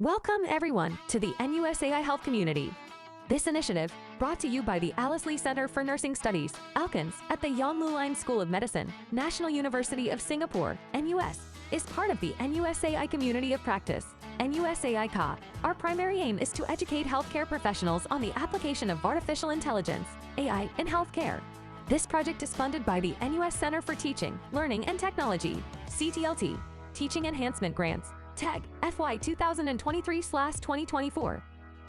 Welcome, everyone, to the NUSAI Health Community. This initiative, brought to you by the Alice Lee Center for Nursing Studies, ALCUNS, at the Yon Lu Line School of Medicine, National University of Singapore, NUS, is part of the NUSAI Community of Practice, NUSAI-CA. Our primary aim is to educate healthcare professionals on the application of artificial intelligence, AI, in healthcare. This project is funded by the NUS Center for Teaching, Learning and Technology, CTLT, Teaching Enhancement Grants, TEG, FY 2023/2024.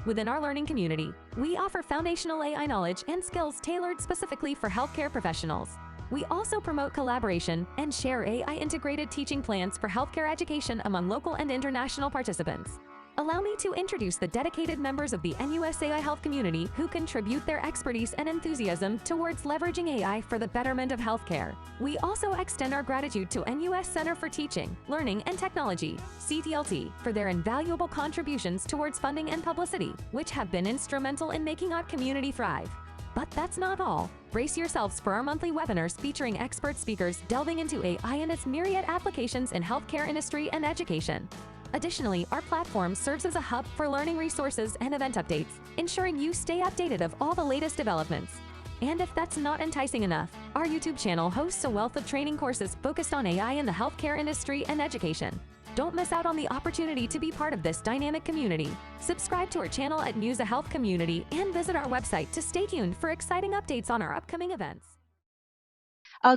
Within our learning community, we offer foundational AI knowledge and skills tailored specifically for healthcare professionals. We also promote collaboration and share AI-integrated teaching plans for healthcare education among local and international participants. Allow me to introduce the dedicated members of the NUSAI Health Community who contribute their expertise and enthusiasm towards leveraging AI for the betterment of healthcare. We also extend our gratitude to NUS Center for Teaching, Learning and Technology, CTLT, for their invaluable contributions towards funding and publicity, which have been instrumental in making our community thrive. But that's not all. Brace yourselves for our monthly webinars featuring expert speakers delving into AI and its myriad applications in healthcare industry and education. Additionally, our platform serves as a hub for learning resources and event updates, ensuring you stay updated of all the latest developments. And if that's not enticing enough, our YouTube channel hosts a wealth of training courses focused on AI in the healthcare industry and education. Don't miss out on the opportunity to be part of this dynamic community. Subscribe to our channel at NUSA Health Community and visit our website to stay tuned for exciting updates on our upcoming events.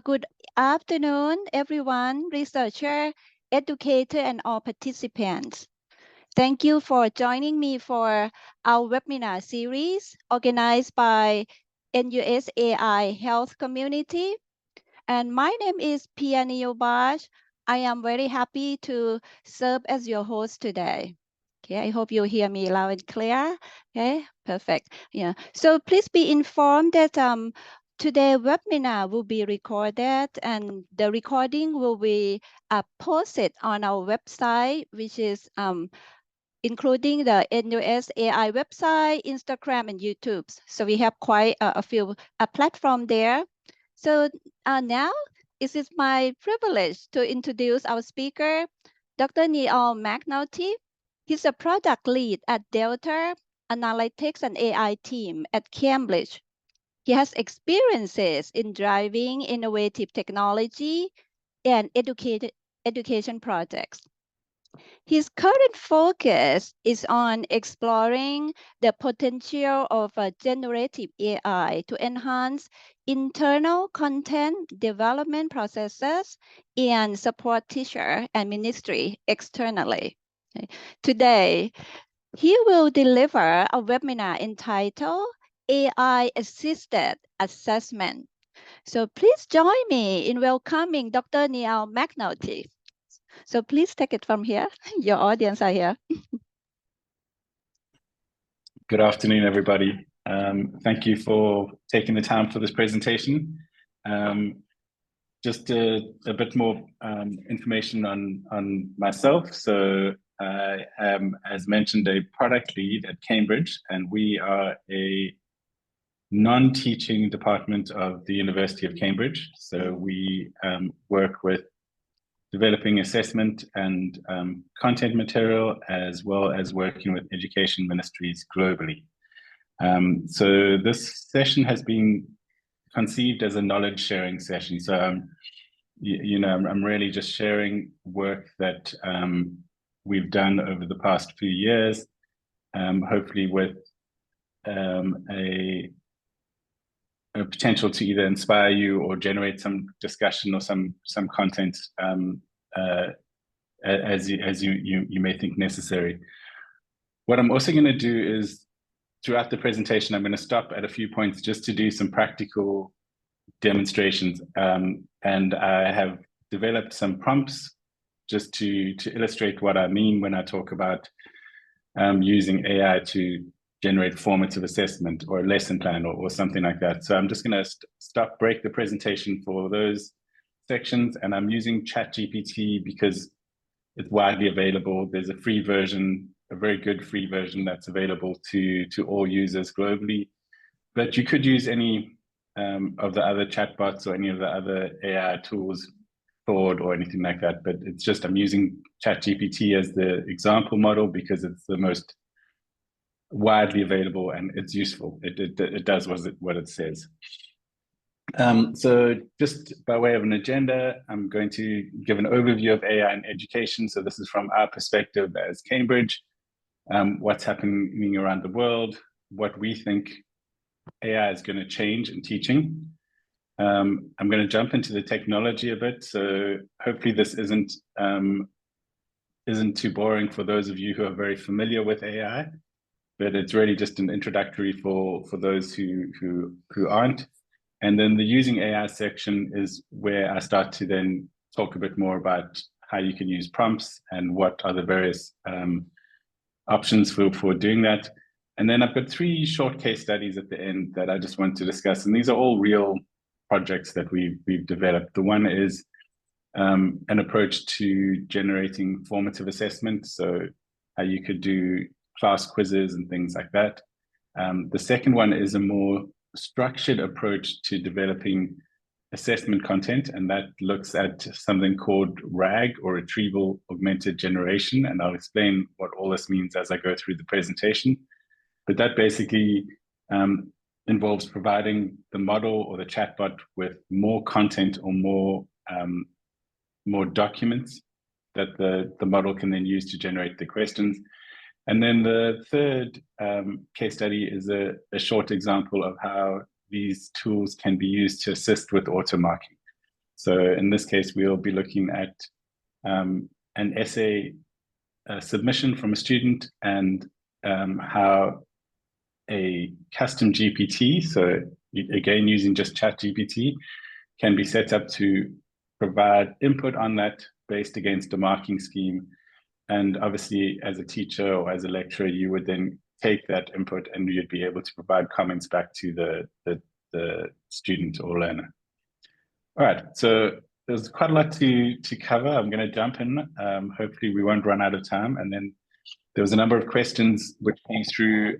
Good afternoon, everyone, researcher, educator, and all participants. Thank you for joining me for our webinar series organized by NUSAI Health Community. And my name is Pia Neobash. I am very happy to serve as your host today. Okay, I hope you hear me loud and clear. Okay, perfect. Yeah, so please be informed that today's webinar will be recorded and the recording will be posted on our website, which is including the NUSAI website, Instagram, and YouTube. So we have quite a few platforms there. So now it is my privilege to introduce our speaker, Dr. Neil McNulty. He's a product lead at Delta Analytics and AI team at Cambridge. He has experiences in driving innovative technology and education projects. His current focus is on exploring the potential of generative AI to enhance internal content development processes and support teacher and ministry externally. Okay. Today, he will deliver a webinar entitled AI-Assisted Assessment. So please join me in welcoming Dr. Neil McNulty. So please take it from here. Your audience are here. Good afternoon, everybody. Thank you for taking the time for this presentation. Just a bit more information on myself. So I am, as mentioned, a product lead at Cambridge, and we are a non-teaching department of the University of Cambridge. So we work with developing assessment and content material, as well as working with education ministries globally. So this session has been conceived as a knowledge sharing session. So, I'm really just sharing work that we've done over the past few years, hopefully with a potential to either inspire you or generate some discussion or some content as you may think necessary. What I'm also going to do is, throughout the presentation, I'm going to stop at a few points just to do some practical demonstrations. And I have developed some prompts just to illustrate what I mean when I talk about using AI to generate formative assessment or a lesson plan or something like that. So I'm just going to break the presentation for those sections, and I'm using ChatGPT because it's widely available. There's a free version, a very good free version that's available to all users globally. But you could use any of the other chatbots or any of the other AI tools Claude or anything like that, but it's just I'm using ChatGPT as the example model because it's the most widely available and it's useful. It does what it says. So just by way of an agenda, I'm going to give an overview of AI in education. So this is from our perspective as Cambridge, what's happening around the world, what we think AI is going to change in teaching. I'm going to jump into the technology a bit. So hopefully this isn't too boring for those of you who are very familiar with AI, but it's really just an introductory for those who aren't. And then the using AI section is where I start to then talk a bit more about how you can use prompts and what are the various options for doing that. And then I've got 3 short case studies at the end that I just want to discuss. And these are all real projects that we've developed. The one is an approach to generating formative assessment. So how you could do class quizzes and things like that. The second one is a more structured approach to developing assessment content, and that looks at something called RAG, or Retrieval Augmented Generation, and I'll explain what all this means as I go through the presentation. But that basically involves providing the model or the chatbot with more content or more documents that the model can then use to generate the questions. And then the third case study is a short example of how these tools can be used to assist with auto marking. So in this case, we'll be looking at an essay submission from a student and how a custom GPT, so again, using just ChatGPT, can be set up to provide input on that based against a marking scheme. And obviously, as a teacher or as a lecturer, you would then take that input and you'd be able to provide comments back to the student or learner. All right, so there's quite a lot to cover. I'm going to jump in. Hopefully, we won't run out of time. And then there was a number of questions which came through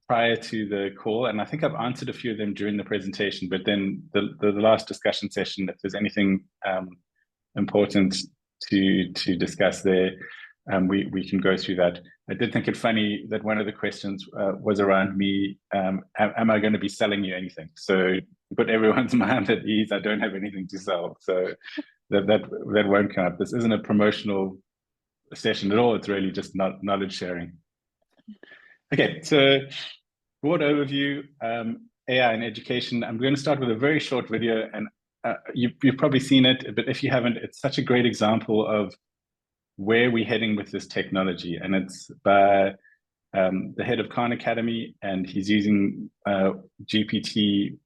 prior to the call, and I think I've answered a few of them during the presentation. But then the last discussion session, if there's anything important to discuss there, we can go through that. I did think it funny that one of the questions was around me, am I going to be selling you anything? So put everyone's mind at ease, I don't have anything to sell. So that won't come up. This isn't a promotional session at all. It's really just knowledge sharing. Okay, so broad overview, AI in education. I'm going to start with a very short video, and you've probably seen it, but if you haven't, it's such a great example of where we're heading with this technology. And it's by the head of Khan Academy, and he's using ChatGPT,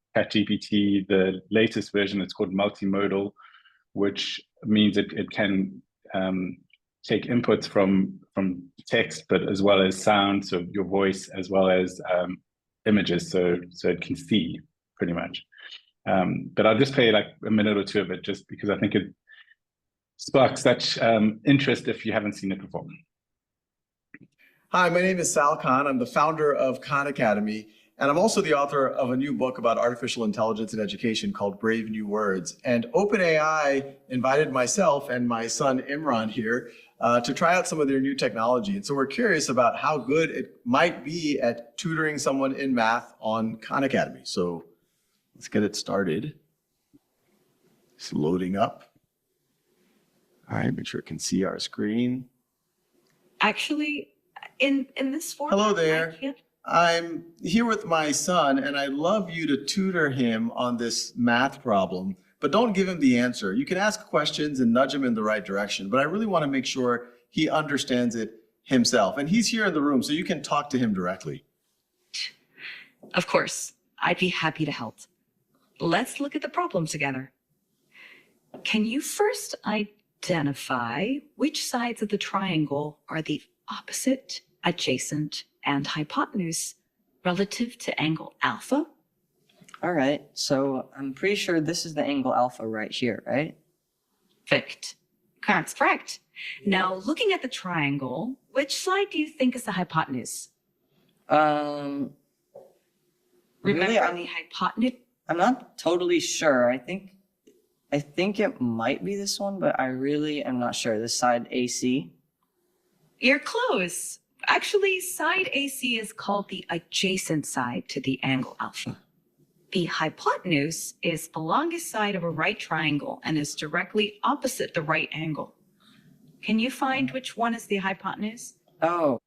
the latest version. It's called multimodal, which means it can take inputs from text, but as well as sound, so your voice, as well as images, so it can see pretty much. But I'll just play like a minute or two of it, just because I think it sparks such interest if you haven't seen it before. Hi, my name is Sal Khan. I'm the founder of Khan Academy, and I'm also the author of a new book about artificial intelligence in education called Brave New Words. And OpenAI invited myself and my son Imran here to try out some of their new technology. And so we're curious about how good it might be at tutoring someone in math on Khan Academy. So let's get it started. It's loading up. All right, make sure it can see our screen. Actually, in this format, hello there. I'm here with my son, and I'd love you to tutor him on this math problem, but don't give him the answer. You can ask questions and nudge him in the right direction, but I really want to make sure he understands it himself. And he's here in the room, so you can talk to him directly. Of course, I'd be happy to help. Let's look at the problem together. Can you first identify which sides of the triangle are the opposite, adjacent, and hypotenuse relative to angle alpha? All right, so I'm pretty sure this is the angle alpha right here, right? Perfect. That's correct. Now, looking at the triangle, which side do you think is the hypotenuse? Really, Remember the hypotenuse? I'm not totally sure. I think I think it might be this one, but I really am not sure. This side AC. You're close. Actually, side AC is called the adjacent side to the angle alpha. The hypotenuse is the longest side of a right triangle and is directly opposite the right angle. Can you find which one is the hypotenuse? Oh,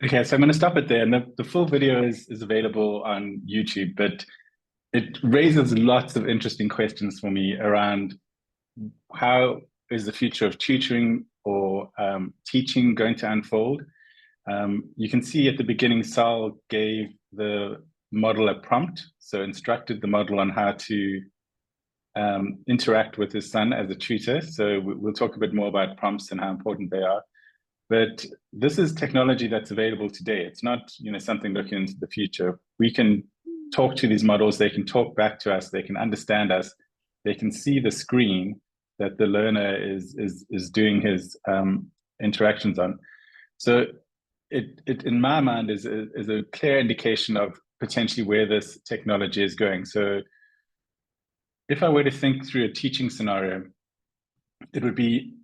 Okay, so I'm going to stop it there. And the full video is available on YouTube, but it raises lots of interesting questions for me around how is the future of tutoring or teaching going to unfold. You can see at the beginning, Sal gave the model a prompt, so instructed the model on how to interact with his son as a tutor. So we'll talk a bit more about prompts and how important they are. But this is technology that's available today. It's not, something looking into the future. We can talk to these models. They can talk back to us. They can understand us. They can see the screen that the learner is doing his interactions on. So it in my mind is a clear indication of potentially where this technology is going. So if I were to think through a teaching scenario, it would be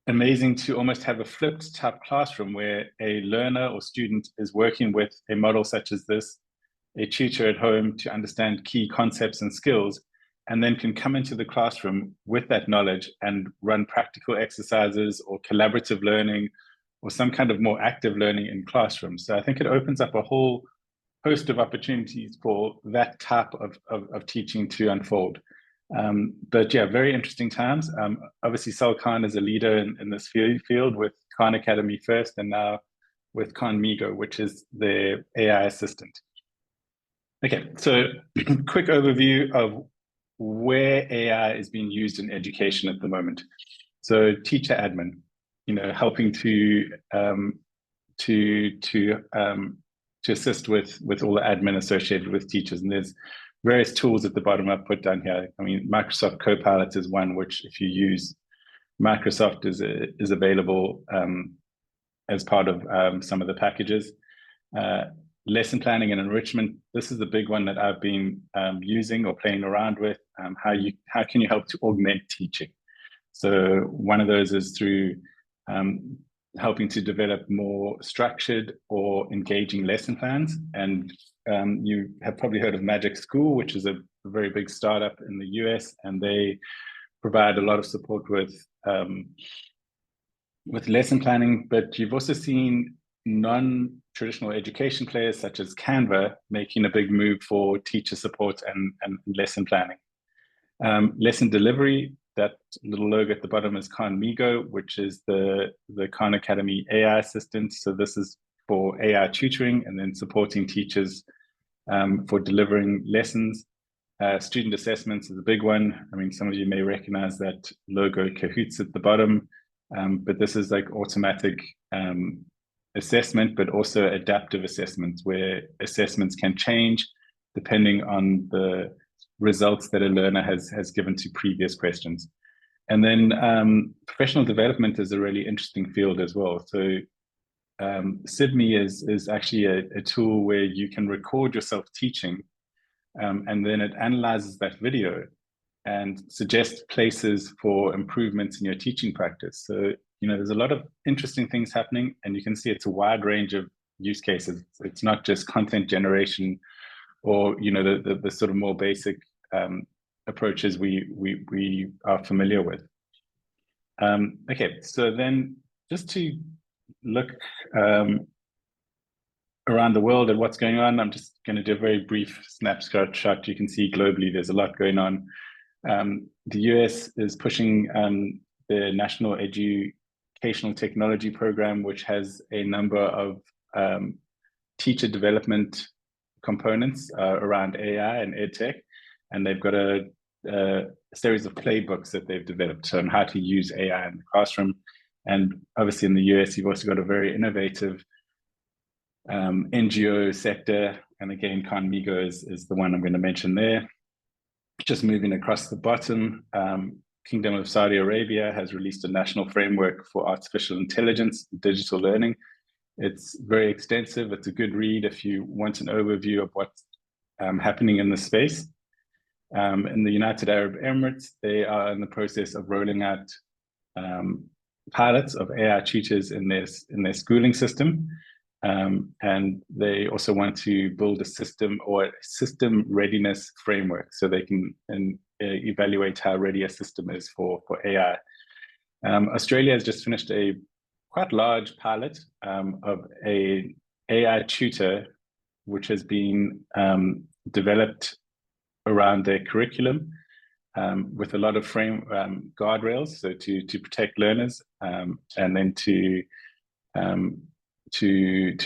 amazing to almost have a flipped type classroom where a learner or student is working with a model such as this, a tutor at home to understand key concepts and skills, and then can come into the classroom with that knowledge and run practical exercises or collaborative learning or some kind of more active learning in classrooms. So I think it opens up a whole host of opportunities for that type of teaching to unfold. But yeah, very interesting times. Obviously, Sal Khan is a leader in this field with Khan Academy first, and now with Khanmigo, which is the AI assistant. Okay, so quick overview of where AI is being used in education at the moment. So teacher admin, helping to assist with all the admin associated with teachers. And there's various tools at the bottom I've put down here. I mean, Microsoft Copilot is one, which if you use Microsoft is available as part of some of the packages. Lesson planning and enrichment. This is the big one that I've been using or playing around with. How can you help to augment teaching? So one of those is through helping to develop more structured or engaging lesson plans. And you have probably heard of Magic School, which is a very big startup in the US, and they provide a lot of support with lesson planning. But you've also seen non-traditional education players such as Canva making a big move for teacher support and lesson planning. Lesson delivery, that little logo at the bottom is Khanmigo, which is the Khan Academy AI assistant. So this is for AI tutoring and then supporting teachers for delivering lessons. Student assessments is a big one. I mean, some of you may recognize that logo Kahoots at the bottom, but this is like automatic assessment, but also adaptive assessments where assessments can change depending on the results that a learner has given to previous questions. And then professional development is a really interesting field as well. So SIDME is actually a tool where you can record yourself teaching, and then it analyzes that video and suggests places for improvements in your teaching practice. So, there's a lot of interesting things happening, and you can see it's a wide range of use cases. It's not just content generation or, the sort of more basic approaches we are familiar with. Okay, so then just to look around the world at what's going on, I'm just going to do a very brief snapshot. You can see globally there's a lot going on. The US is pushing the National Educational Technology Program, which has a number of teacher development components around AI and EdTech, and they've got a series of playbooks that they've developed on how to use AI in the classroom. And obviously in the US, you've also got a very innovative NGO sector. And again, Khanmigo is the one I'm going to mention there. Just moving across the bottom, Kingdom of Saudi Arabia has released a national framework for artificial intelligence, digital learning. It's very extensive. It's a good read if you want an overview of what's happening in the space. In the United Arab Emirates, they are in the process of rolling out pilots of AI tutors in their schooling system. And they also want to build a system or a system readiness framework so they can evaluate how ready a system is for AI. Australia has just finished a quite large pilot of a AI tutor, which has been developed around their curriculum with a lot of guardrails, so to protect learners, and then to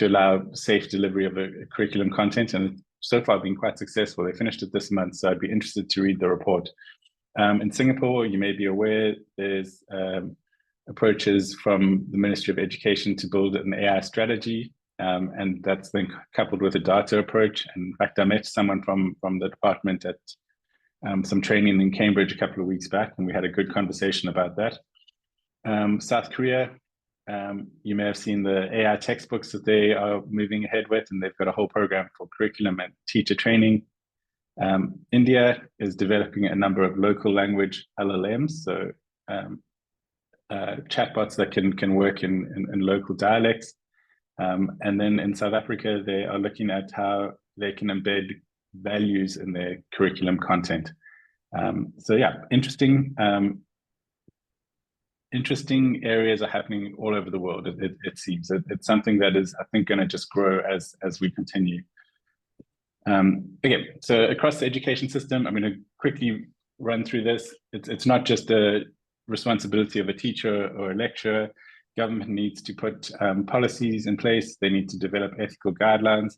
allow safe delivery of a curriculum content. And so far been quite successful. They finished it this month, so I'd be interested to read the report. In Singapore, you may be aware, there's approaches from the Ministry of Education to build an AI strategy, and that's then coupled with a data approach. And in fact, I met someone from the department at some training in Cambridge a couple of weeks back, and we had a good conversation about that. South Korea, you may have seen the AI textbooks that they are moving ahead with, and they've got a whole program for curriculum and teacher training. India is developing a number of local language LLMs, so chatbots that can work in local dialects. And then in South Africa, they are looking at how they can embed values in their curriculum content. So yeah, interesting areas are happening all over the world. It seems it's something that is, I think, going to just grow as we continue. Okay, so across the education system, I'm going to quickly run through this. It's not just the responsibility of a teacher or a lecturer. Government needs to put policies in place. They need to develop ethical guidelines.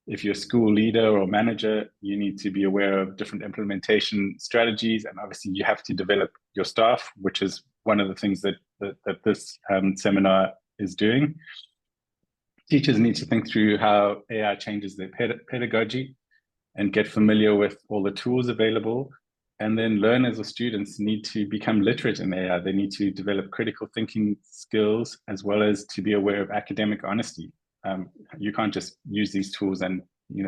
If you're a school leader or manager, you need to be aware of different implementation strategies. And obviously you have to develop your staff, which is one of the things that this seminar is doing. Teachers need to think through how AI changes their pedagogy and get familiar with all the tools available. And then learners or students need to become literate in AI. They need to develop critical thinking skills, as well as to be aware of academic honesty. You can't just use these tools and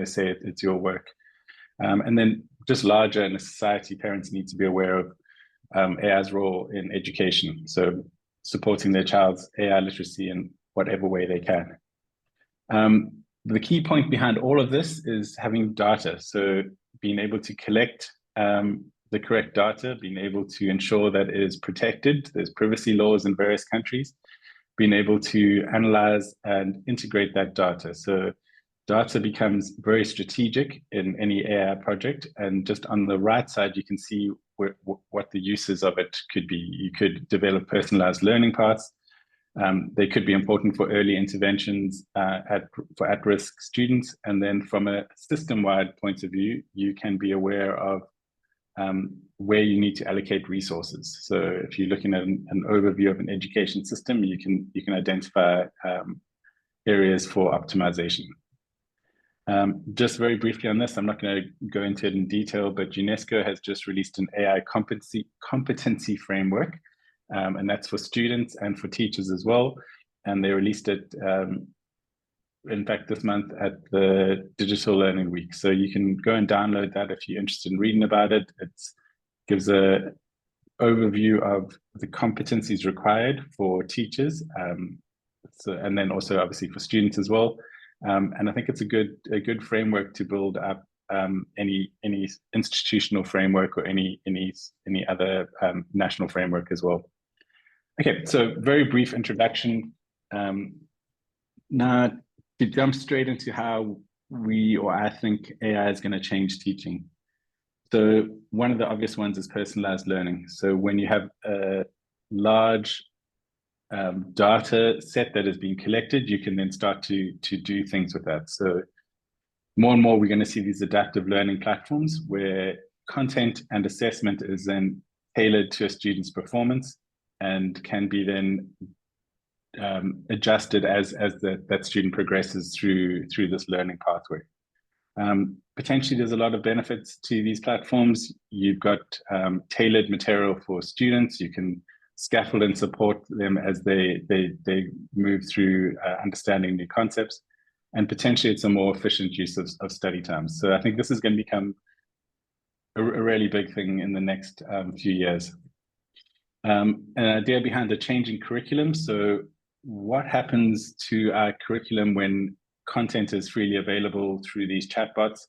say it's your work. And then just larger in a society, parents need to be aware of AI's role in education. So supporting their child's AI literacy in whatever way they can. The key point behind all of this is having data. So being able to collect the correct data, being able to ensure that it is protected. There's privacy laws in various countries. Being able to analyze and integrate that data. So data becomes very strategic in any AI project. And just on the right side, you can see what the uses of it could be. You could develop personalized learning paths. They could be important for early interventions for at-risk students. And then from a system-wide point of view, you can be aware of where you need to allocate resources. So if you're looking at an overview of an education system, you can identify areas for optimization. Just very briefly on this, I'm not going to go into it in detail, but UNESCO has just released an AI competency framework, and that's for students and for teachers as well. And they released it, in fact, this month at the Digital Learning Week. So you can go and download that if you're interested in reading about it. It gives an overview of the competencies required for teachers, and then also obviously for students as well. And I think it's a good framework to build up any institutional framework or any other national framework as well. Okay, so very brief introduction. Now, to jump straight into how I think AI is going to change teaching. So one of the obvious ones is personalized learning. So when you have a large data set that is being collected, you can then start to do things with that. So more and more, we're going to see these adaptive learning platforms where content and assessment is then tailored to a student's performance and can be then adjusted as that student progresses through this learning pathway. Potentially, there's a lot of benefits to these platforms. You've got tailored material for students. You can scaffold and support them as they move through understanding new concepts. And potentially, it's a more efficient use of study times. So I think this is going to become a really big thing in the next few years. An idea behind the changing curriculum. So what happens to our curriculum when content is freely available through these chatbots?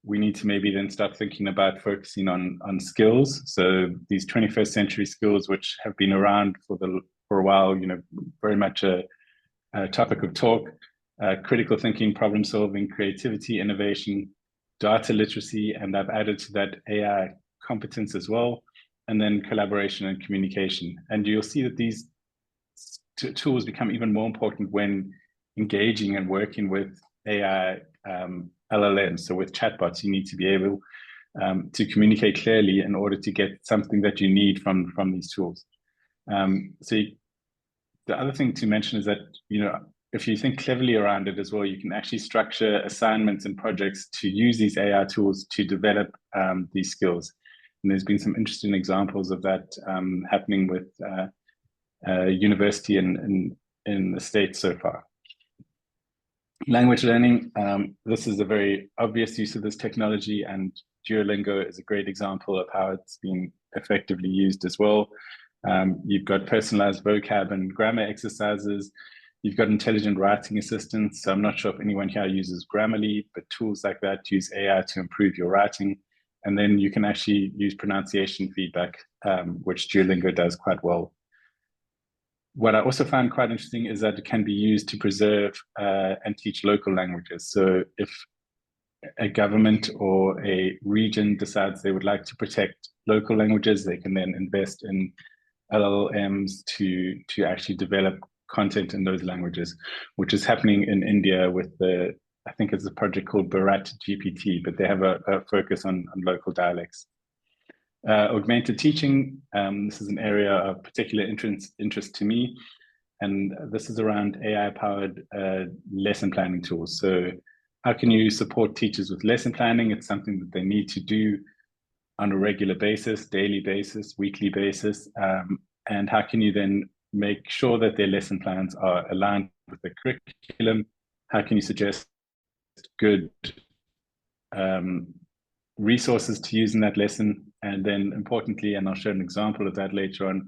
We need to maybe then start thinking about focusing on skills. So these 21st century skills, which have been around for a while, very much a topic of talk, critical thinking, problem solving, creativity, innovation, data literacy, and I've added to that AI competence as well, and then collaboration and communication. And you'll see that these tools become even more important when engaging and working with AI LLMs. So with chatbots, you need to be able to communicate clearly in order to get something that you need from these tools. The other thing to mention is that, if you think cleverly around it as well, you can actually structure assignments and projects to use these AI tools to develop these skills. And there's been some interesting examples of that happening with university in the States so far. Language learning, this is a very obvious use of this technology, and Duolingo is a great example of how it's been effectively used as well. You've got personalized vocab and grammar exercises. You've got intelligent writing assistants. So I'm not sure if anyone here uses Grammarly, but tools like that use AI to improve your writing. And then you can actually use pronunciation feedback, which Duolingo does quite well. What I also find quite interesting is that it can be used to preserve and teach local languages. So if a government or a region decides they would like to protect local languages, they can then invest in LLMs to actually develop content in those languages, which is happening in India with I think it's a project called Bharat GPT, but they have a focus on local dialects. Augmented teaching, this is an area of particular interest to me, and this is around AI-powered lesson planning tools. So how can you support teachers with lesson planning? It's something that they need to do on a regular basis, daily basis, weekly basis, and how can you then make sure that their lesson plans are aligned with the curriculum? How can you suggest good resources to use in that lesson? And then importantly, and I'll show an example of that later on,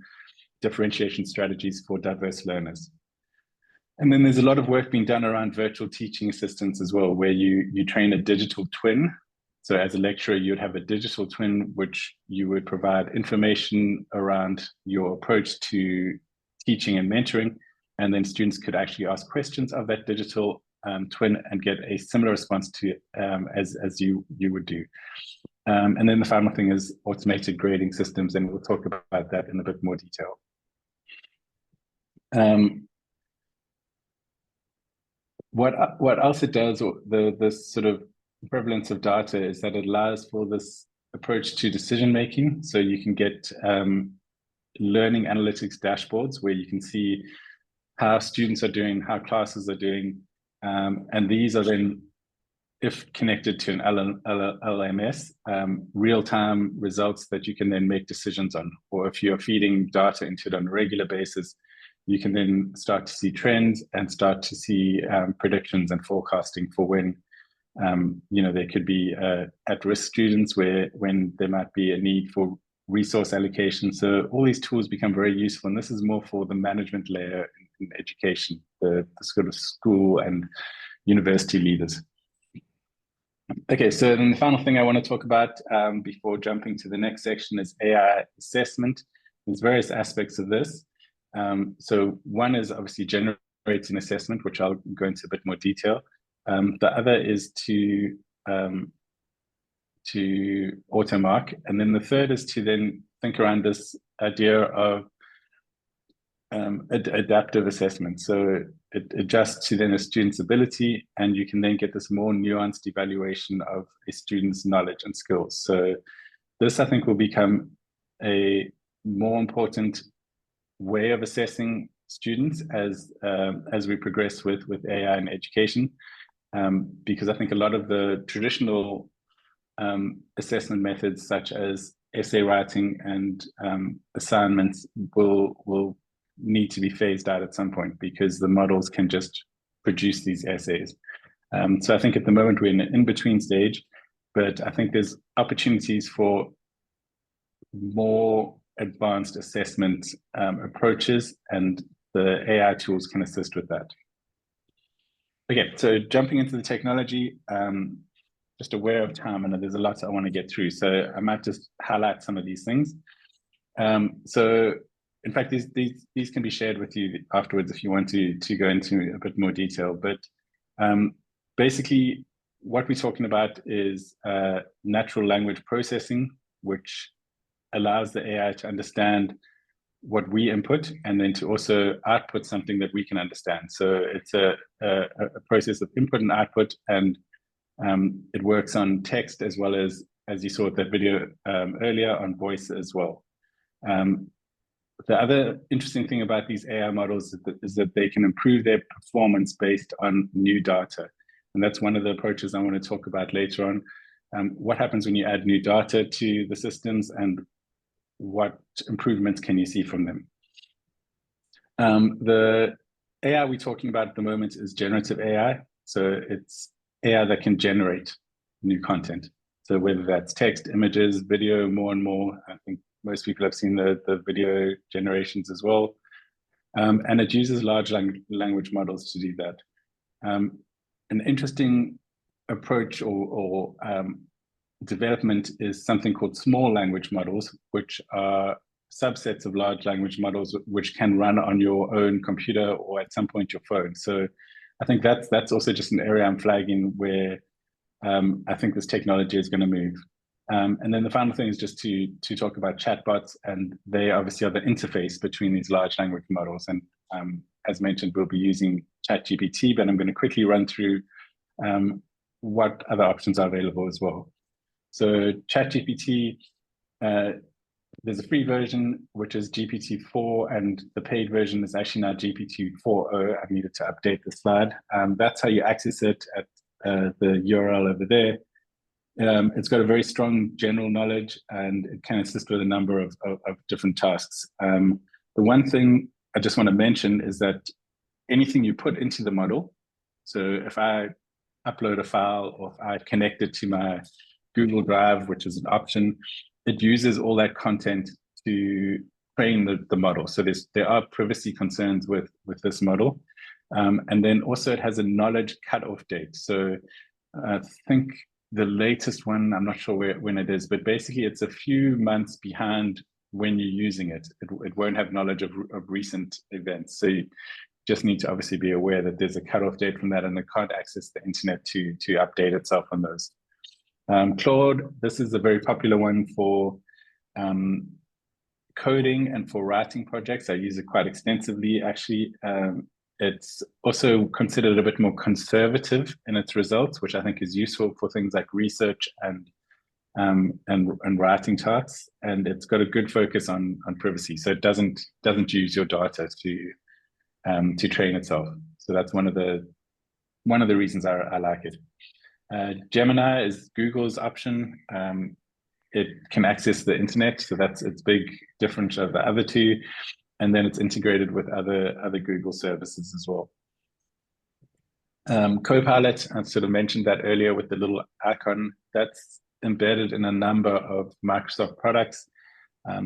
differentiation strategies for diverse learners. And then there's a lot of work being done around virtual teaching assistants as well, where you train a digital twin. So as a lecturer, you'd have a digital twin, which you would provide information around your approach to teaching and mentoring. And then students could actually ask questions of that digital twin and get a similar response to as you would do. And then the final thing is automated grading systems, and we'll talk about that in a bit more detail. What else it does, or this sort of prevalence of data, is that it allows for this approach to decision making. So you can get learning analytics dashboards where you can see how students are doing, how classes are doing, and these are then, if connected to an LMS, real-time results that you can then make decisions on. Or if you're feeding data into it on a regular basis, you can then start to see trends and start to see predictions and forecasting for when there could be at-risk students when there might be a need for resource allocation. So all these tools become very useful, and this is more for the management layer in education, the sort of school and university leaders. Okay, so then the final thing I want to talk about before jumping to the next section is AI assessment. There's various aspects of this. So one is obviously generating assessment, which I'll go into a bit more detail. The other is to auto-mark. And then the third is to then think around this idea of adaptive assessment. So it adjusts to then a student's ability, and you can then get this more nuanced evaluation of a student's knowledge and skills. So this, I think, will become a more important way of assessing students as we progress with AI in education, because I think a lot of the traditional assessment methods, such as essay writing and assignments, will need to be phased out at some point, because the models can just produce these essays. So I think at the moment we're in an in-between stage, but I think there's opportunities for more advanced assessment approaches, and the AI tools can assist with that. Okay, so jumping into the technology, just aware of time, and there's a lot I want to get through, so I might just highlight some of these things. So in fact, these can be shared with you afterwards if you want to go into a bit more detail. But basically, what we're talking about is natural language processing, which allows the AI to understand what we input and then to also output something that we can understand. So it's a process of input and output, and it works on text as well as you saw with that video earlier, on voice as well. The other interesting thing about these AI models is that they can improve their performance based on new data. And that's one of the approaches I want to talk about later on. What happens when you add new data to the systems, and what improvements can you see from them? The AI we're talking about at the moment is generative AI. So it's AI that can generate new content. So whether that's text, images, video, more and more, I think most people have seen the video generations as well. And it uses large language models to do that. An interesting approach or development is something called small language models, which are subsets of large language models which can run on your own computer or at some point your phone. So I think that's also just an area I'm flagging where I think this technology is going to move. And then the final thing is just to talk about chatbots, and they obviously are the interface between these large language models. And as mentioned, we'll be using ChatGPT, but I'm going to quickly run through what other options are available as well. So ChatGPT, there's a free version, which is GPT-4, and the paid version is actually now GPT-4o. I needed to update the slide. That's how you access it at the URL over there. It's got a very strong general knowledge, and it can assist with a number of different tasks. The one thing I just want to mention is that anything you put into the model, so if I upload a file or if I connect it to my Google Drive, which is an option, it uses all that content to train the model. So there are privacy concerns with this model. And then also it has a knowledge cutoff date. So I think the latest one, I'm not sure when it is, but basically it's a few months behind when you're using it. It won't have knowledge of recent events. So you just need to obviously be aware that there's a cutoff date from that, and it can't access the internet to update itself on those. Claude, this is a very popular one for coding and for writing projects. I use it quite extensively, actually. It's also considered a bit more conservative in its results, which I think is useful for things like research and writing tasks. And it's got a good focus on privacy, so it doesn't use your data to train itself. So that's one of the reasons I like it. Gemini is Google's option. It can access the internet, so that's its big difference of the other two. And then it's integrated with other Google services as well. Copilot, I sort of mentioned that earlier with the little icon, that's embedded in a number of Microsoft products.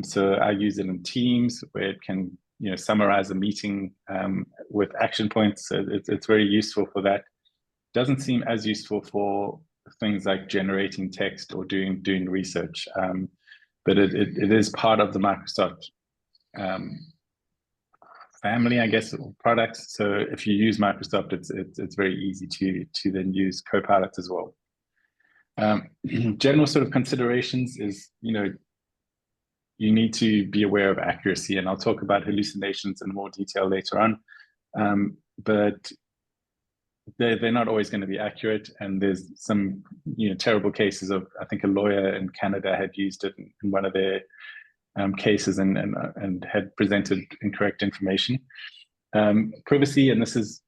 So I use it in Teams, where it can summarize a meeting with action points. So it's very useful for that. Doesn't seem as useful for things like generating text or doing research, but it is part of the Microsoft family, I guess, of products. So if you use Microsoft, it's very easy to then use Copilot as well. General sort of considerations is, you need to be aware of accuracy, and I'll talk about hallucinations in more detail later on. But they're not always going to be accurate, and there's some terrible cases of, I think a lawyer in Canada had used it in one of their cases and had presented incorrect information. Privacy, and this is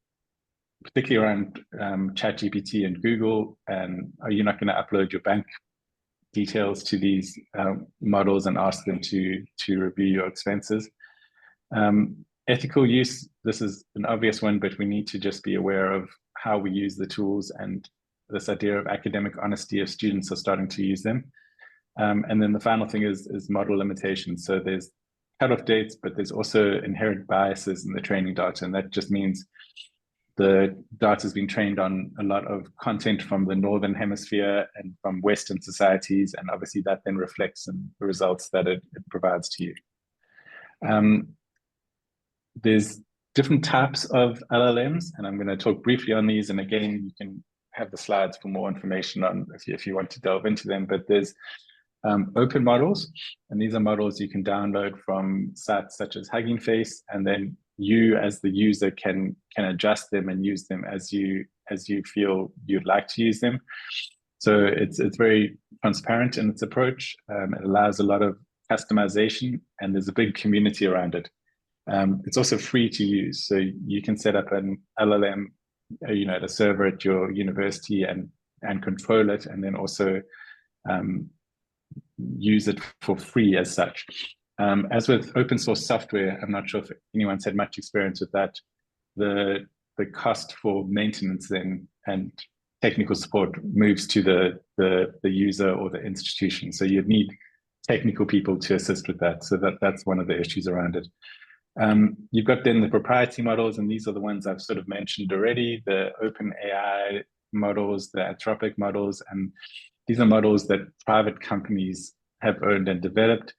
particularly around ChatGPT and Google, and are you not going to upload your bank details to these models and ask them to review your expenses? Ethical use, this is an obvious one, but we need to just be aware of how we use the tools and this idea of academic honesty if students are starting to use them. And then the final thing is model limitations. So there's cutoff dates, but there's also inherent biases in the training data. And that just means the data has been trained on a lot of content from the Northern Hemisphere and from Western societies. And obviously that then reflects in the results that it provides to you. There's different types of LLMs, and I'm going to talk briefly on these. And again, you can have the slides for more information on if you want to delve into them. But there's open models, and these are models you can download from sites such as Hugging Face, and then you as the user can adjust them and use them as you feel you'd like to use them. So it's very transparent in its approach. It allows a lot of customization, and there's a big community around it. It's also free to use, so you can set up an LLM, at a server at your university and control it, and then also use it for free as such. As with open source software, I'm not sure if anyone's had much experience with that. The cost for maintenance then and technical support moves to the user or the institution. So you'd need technical people to assist with that. So that's one of the issues around it. You've got then the proprietary models, and these are the ones I've sort of mentioned already, the OpenAI models, the Anthropic models, and these are models that private companies have owned and developed.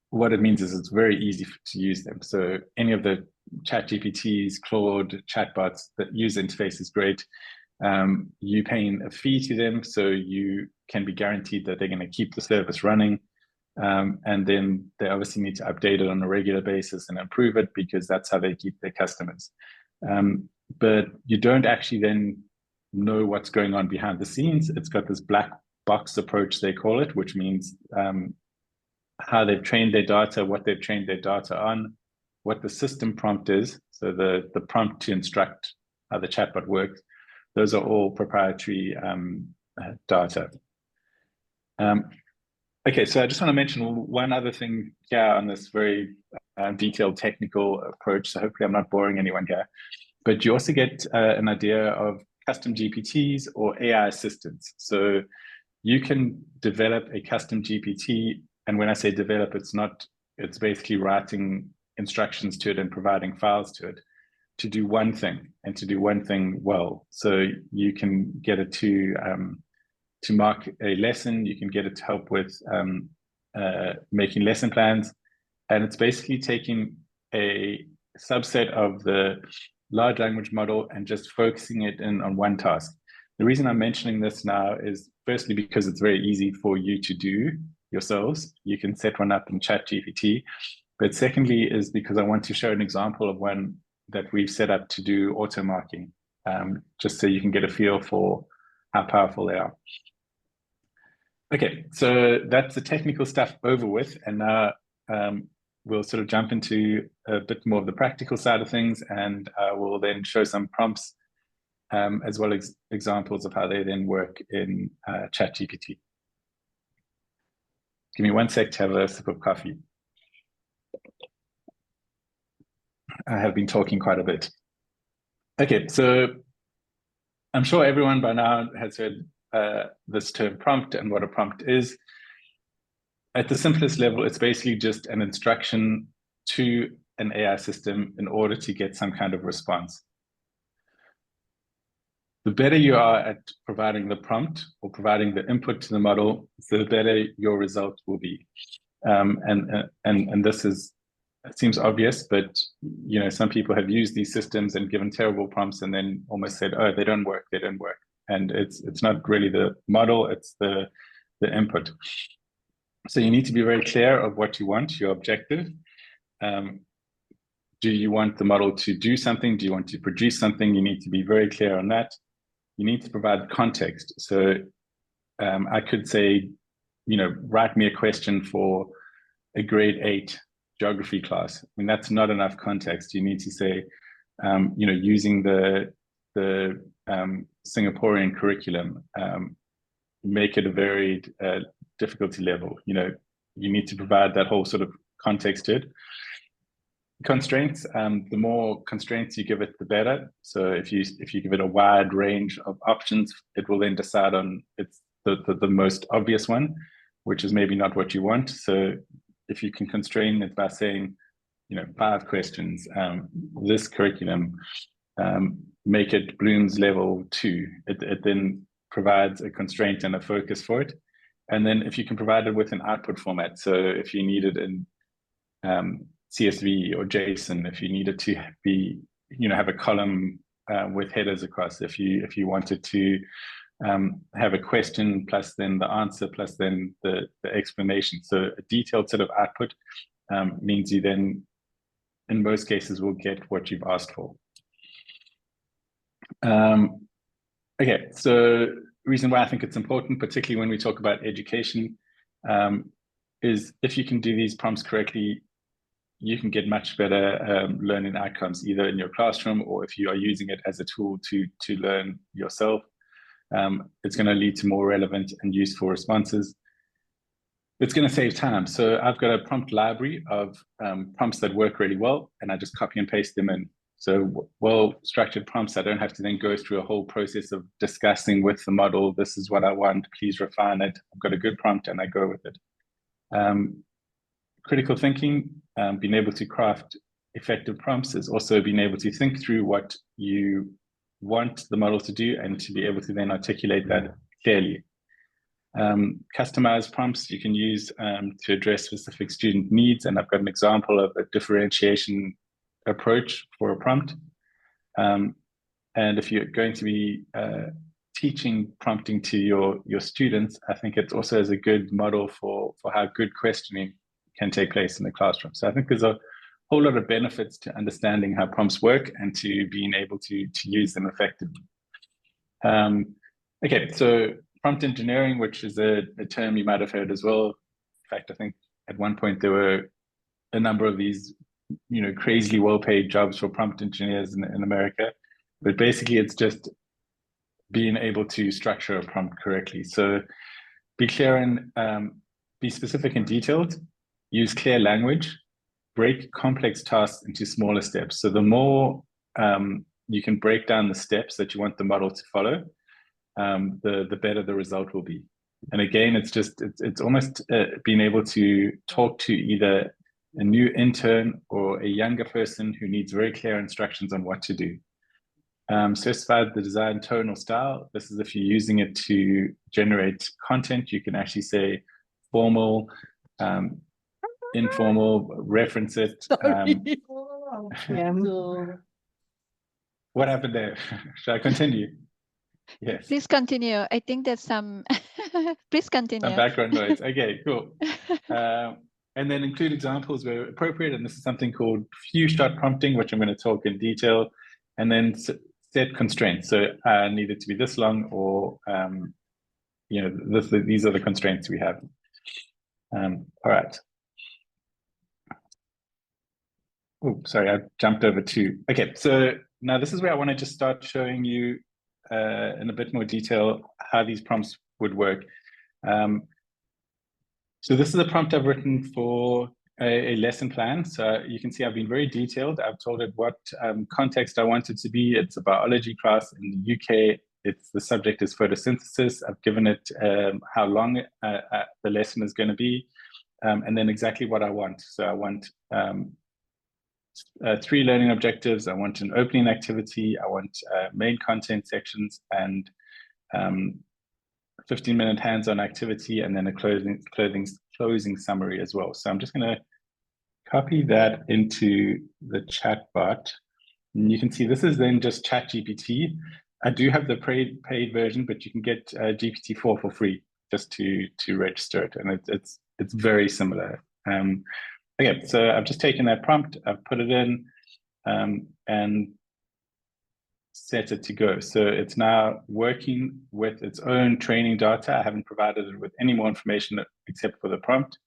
What it means is it's very easy to use them. So any of the ChatGPTs, Claude, chatbots, the user interface is great. You're paying a fee to them, so you can be guaranteed that they're going to keep the service running. And then they obviously need to update it on a regular basis and improve it, because that's how they keep their customers. But you don't actually then know what's going on behind the scenes. It's got this black box approach, they call it, which means how they've trained their data, what they've trained their data on, what the system prompt is. So the prompt to instruct how the chatbot works, those are all proprietary data. Okay, so I just want to mention one other thing here on this very detailed technical approach. So hopefully I'm not boring anyone here, but you also get an idea of custom GPTs or AI assistants. So you can develop a custom GPT, and when I say develop, it's basically writing instructions to it and providing files to it to do one thing, and to do one thing well. So you can get it to mark a lesson, you can get it to help with making lesson plans, and it's basically taking a subset of the large language model and just focusing it in on one task. The reason I'm mentioning this now is firstly because it's very easy for you to do yourselves. You can set one up in ChatGPT. But secondly is because I want to show an example of one that we've set up to do auto marking, just so you can get a feel for how powerful they are. Okay, so that's the technical stuff over with, and now we'll sort of jump into a bit more of the practical side of things, and we'll then show some prompts as well as examples of how they then work in ChatGPT. Give me 1 sec to have a sip of coffee. I have been talking quite a bit. Okay, so I'm sure everyone by now has heard this term prompt and what a prompt is. At the simplest level, it's basically just an instruction to an AI system in order to get some kind of response. The better you are at providing the prompt or providing the input to the model, the better your result will be. And this is, it seems obvious, but some people have used these systems and given terrible prompts and then almost said, oh, they don't work. And it's not really the model, it's the input. So you need to be very clear of what you want, your objective. Do you want the model to do something? Do you want to produce something? You need to be very clear on that. You need to provide context. So I could say, write me a question for a grade 8 geography class. I mean, that's not enough context. You need to say, using the Singaporean curriculum, make it a varied difficulty level. You need to provide that whole sort of context to it. Constraints, the more constraints you give it, the better. So if you give it a wide range of options, it will then decide on the most obvious one, which is maybe not what you want. So if you can constrain it by saying, 5 questions, this curriculum, make it Bloom's level 2, it then provides a constraint and a focus for it. And then if you can provide it with an output format, so if you need it in CSV or JSON, if you needed to be, have a column with headers across, if you wanted to have a question plus then the answer plus then the explanation. So a detailed sort of output means you then, in most cases, will get what you've asked for. Okay, so the reason why I think it's important, particularly when we talk about education, is if you can do these prompts correctly, you can get much better learning outcomes, either in your classroom or if you are using it as a tool to learn yourself. It's going to lead to more relevant and useful responses. It's going to save time. So I've got a prompt library of prompts that work really well, and I just copy and paste them in. So well-structured prompts, I don't have to then go through a whole process of discussing with the model, this is what I want, please refine it. I've got a good prompt and I go with it. Critical thinking, being able to craft effective prompts, is also being able to think through what you want the model to do and to be able to then articulate that clearly. Customized prompts you can use to address specific student needs, and I've got an example of a differentiation approach for a prompt. And if you're going to be teaching prompting to your students, I think it also is a good model for how good questioning can take place in the classroom. So I think there's a whole lot of benefits to understanding how prompts work and to being able to use them effectively. Okay, so prompt engineering, which is a term you might have heard as well. In fact, I think at one point there were a number of these, crazily well-paid jobs for prompt engineers in America. But basically, it's just being able to structure a prompt correctly. So be clear and be specific and detailed. Use clear language. Break complex tasks into smaller steps. So the more you can break down the steps that you want the model to follow, the better the result will be. And again, it's almost being able to talk to either a new intern or a younger person who needs very clear instructions on what to do. Specify the design tone or style. This is if you're using it to generate content, you can actually say formal, informal, reference it. What happened there? Shall I continue? Yes. Please continue. I think there's some, please continue. Some background noise. Okay, cool. And then include examples where appropriate. And this is something called few-shot prompting, which I'm going to talk in detail. And then set constraints. So I need it to be this long, or, these are the constraints we have. All right. Oh, sorry, I jumped over 2. Okay, so now this is where I want to just start showing you in a bit more detail how these prompts would work. So this is a prompt I've written for a lesson plan. So you can see I've been very detailed. I've told it what context I want it to be. It's a biology class in the UK. The subject is photosynthesis. I've given it how long the lesson is going to be, and then exactly what I want. So I want 3 learning objectives. I want an opening activity. I want main content sections and 15-minute hands-on activity, and then a closing summary as well. So I'm just going to copy that into the chat bot. And you can see this is then just ChatGPT. I do have the paid version, but you can get GPT-4 for free just to register it, and it's very similar. Okay, so I've just taken that prompt, I've put it in, and set it to go. So it's now working with its own training data. I haven't provided it with any more information except for the prompt.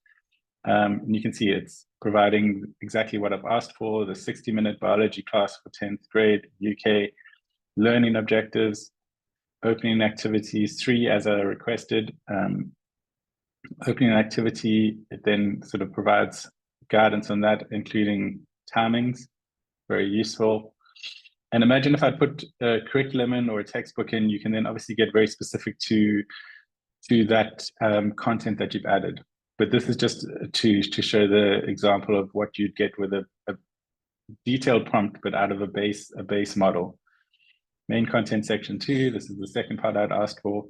And you can see it's providing exactly what I've asked for, the 60-minute biology class for 10th grade, UK, learning objectives, opening activities, 3 as I requested. Opening activity, it then sort of provides guidance on that, including timings, very useful. And imagine if I put a curriculum in or a textbook in, you can then obviously get very specific to that content that you've added. But this is just to show the example of what you'd get with a detailed prompt, but out of a base model. Main content section 2, this is the second part I'd asked for.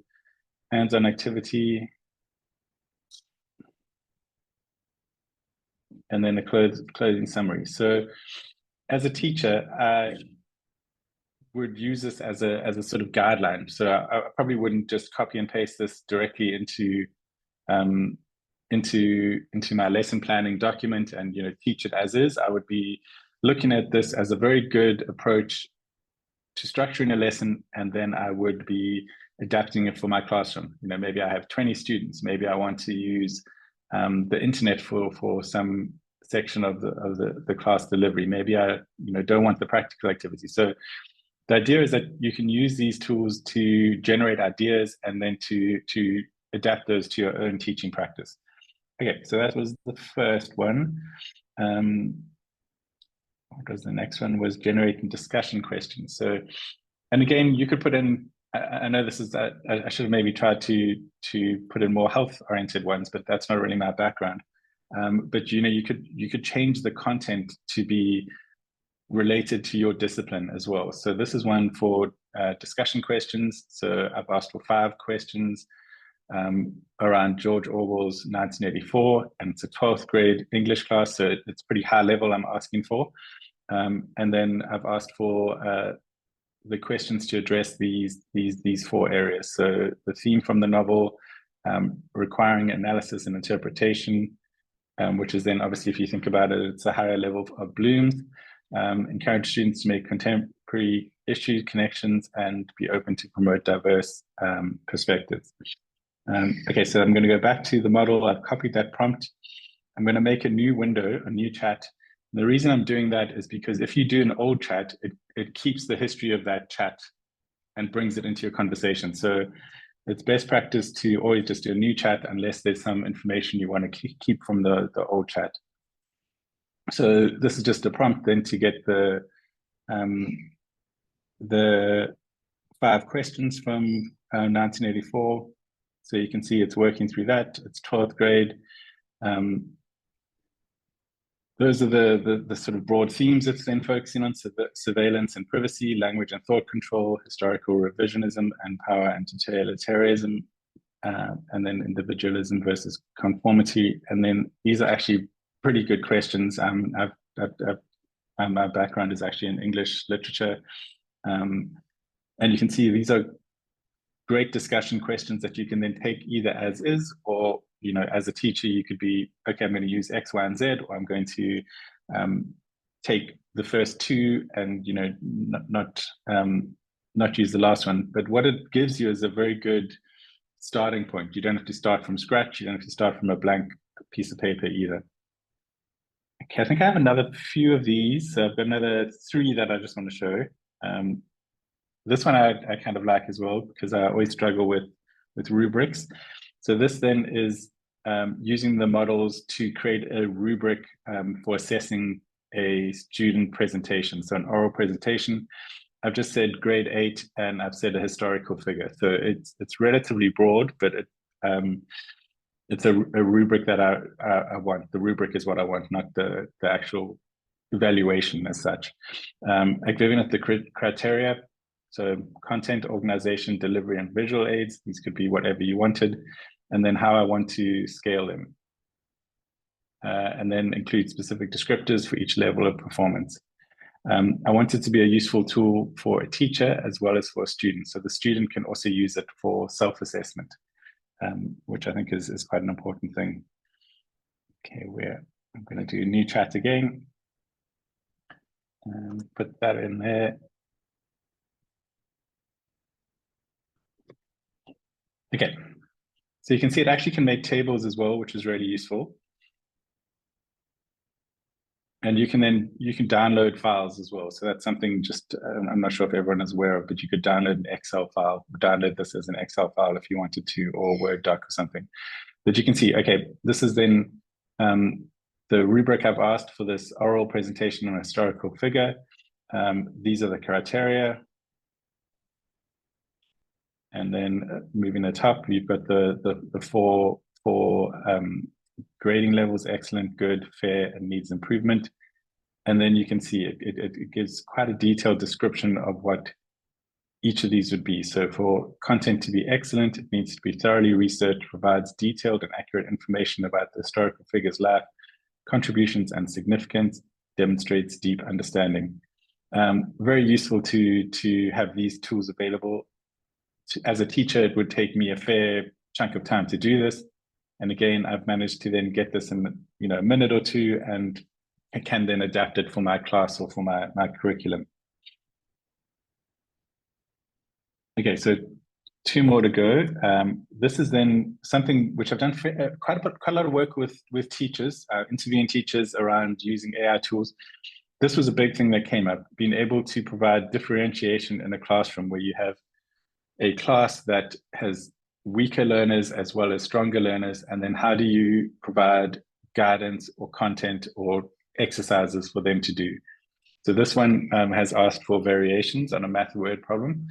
Hands-on activity. And then a closing summary. So as a teacher, I would use this as a sort of guideline. So I probably wouldn't just copy and paste this directly into my lesson planning document and teach it as is. I would be looking at this as a very good approach to structuring a lesson, and then I would be adapting it for my classroom. Maybe I have 20 students. Maybe I want to use the internet for some section of the class delivery. Maybe I don't want the practical activity. So the idea is that you can use these tools to generate ideas and then to adapt those to your own teaching practice. Okay, so that was the first one. What was the next one? Was generating discussion questions. So, and again, you could put in, I know this is that I should have maybe tried to put in more health-oriented ones, but that's not really my background. But you could change the content to be related to your discipline as well. So this is one for discussion questions. So I've asked for 5 questions around George Orwell's 1984, and it's a 12th grade English class, so it's pretty high level I'm asking for. And then I've asked for the questions to address these 4 areas. So the theme from the novel, requiring analysis and interpretation, which is then obviously, if you think about it, it's a higher level of Bloom's. Encourage students to make contemporary issue connections and be open to promote diverse perspectives. Okay, so I'm going to go back to the model. I've copied that prompt. I'm going to make a new window, a new chat. And the reason I'm doing that is because if you do an old chat, it keeps the history of that chat and brings it into your conversation. So it's best practice to always just do a new chat unless there's some information you want to keep from the old chat. So this is just a prompt then to get the 5 questions from 1984. So you can see it's working through that. It's 12th grade. Those are the sort of broad themes it's then focusing on: surveillance and privacy, language and thought control, historical revisionism, and power and totalitarianism, and then individualism versus conformity. And then these are actually pretty good questions. My background is actually in English literature. And you can see these are great discussion questions that you can then take either as is, or as a teacher, you could be, okay, I'm going to use X, Y, and Z, or I'm going to take the first 2 and not use the last one. But what it gives you is a very good starting point. You don't have to start from scratch. You don't have to start from a blank piece of paper either. Okay, I think I have another few of these. So I've got another 3 that I just want to show. This one I kind of like as well, because I always struggle with rubrics. So this then is using the models to create a rubric for assessing a student presentation. So an oral presentation, I've just said grade 8, and I've said a historical figure. So it's relatively broad, but it's a rubric that I want. The rubric is what I want, not the actual evaluation as such. I've given it the criteria. So content, organization, delivery, and visual aids. These could be whatever you wanted. And then how I want to scale them. And then include specific descriptors for each level of performance. I want it to be a useful tool for a teacher as well as for a student. So the student can also use it for self-assessment, which I think is quite an important thing. Okay, I'm going to do a new chat again. And put that in there. Okay, so you can see it actually can make tables as well, which is really useful. And you can download files as well. So that's something just, I'm not sure if everyone is aware of, but you could download an Excel file, download this as an Excel file if you wanted to, or Word doc or something. But you can see, okay, this is then The rubric I've asked for this oral presentation on a historical figure. These are the criteria. And then moving the top, you've got the four grading levels: excellent, good, fair, and needs improvement. And then you can see it gives quite a detailed description of what each of these would be. So for content to be excellent, it needs to be thoroughly researched, provides detailed and accurate information about the historical figure's life, contributions and significance, demonstrates deep understanding. Very useful to have these tools available. As a teacher, it would take me a fair chunk of time to do this. And again, I've managed to then get this in a minute or two, and I can then adapt it for my class or for my curriculum. Okay, so 2 more to go. This is then something which I've done quite a lot of work with teachers, interviewing teachers around using AI tools. This was a big thing that came up, being able to provide differentiation in a classroom where you have a class that has weaker learners as well as stronger learners, and then how do you provide guidance or content or exercises for them to do. So this one has asked for variations on a math word problem.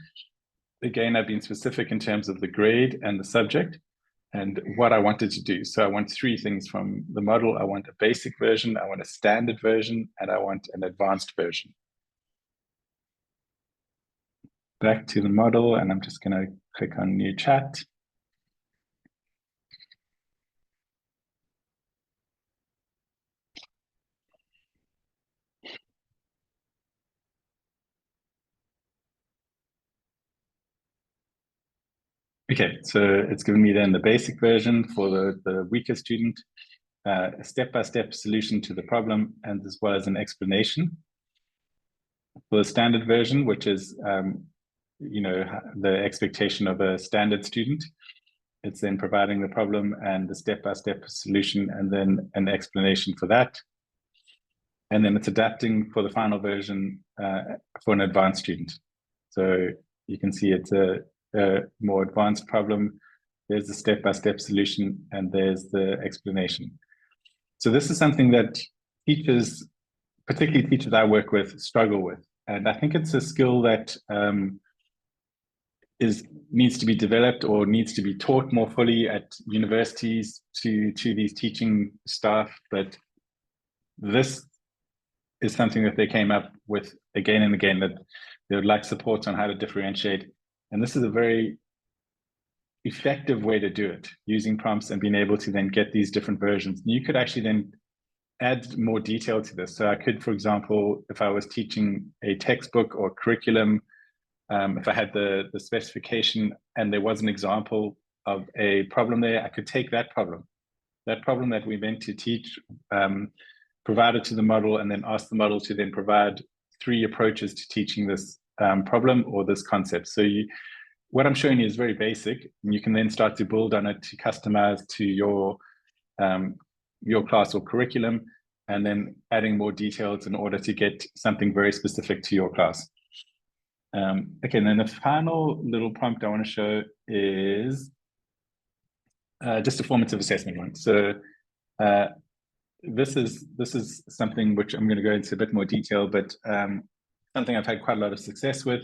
Again, I've been specific in terms of the grade and the subject and what I wanted to do. So I want 3 things from the model. I want a basic version, I want a standard version, and I want an advanced version. Back to the model, and I'm just going to click on new chat. Okay, so it's given me then the basic version for the weaker student, a step-by-step solution to the problem, and as well as an explanation. For the standard version, which is the expectation of a standard student, it's then providing the problem and the step-by-step solution, and then an explanation for that. And then it's adapting for the final version for an advanced student. So you can see it's a more advanced problem. There's the step-by-step solution, and there's the explanation. So this is something that teachers, particularly teachers I work with, struggle with. And I think it's a skill that needs to be developed or needs to be taught more fully at universities to these teaching staff. But this is something that they came up with again and again, that they would like support on how to differentiate. And this is a very effective way to do it, using prompts and being able to then get these different versions. You could actually then add more detail to this. So I could, for example, if I was teaching a textbook or curriculum, if I had the specification and there was an example of a problem there, I could take that problem that we meant to teach, provide it to the model, and then ask the model to then provide 3 approaches to teaching this problem or this concept. So what I'm showing you is very basic, and you can then start to build on it to customize to your class or curriculum, and then adding more details in order to get something very specific to your class. Okay, and then the final little prompt I want to show is just a formative assessment one. So this is something which I'm going to go into a bit more detail, but something I've had quite a lot of success with.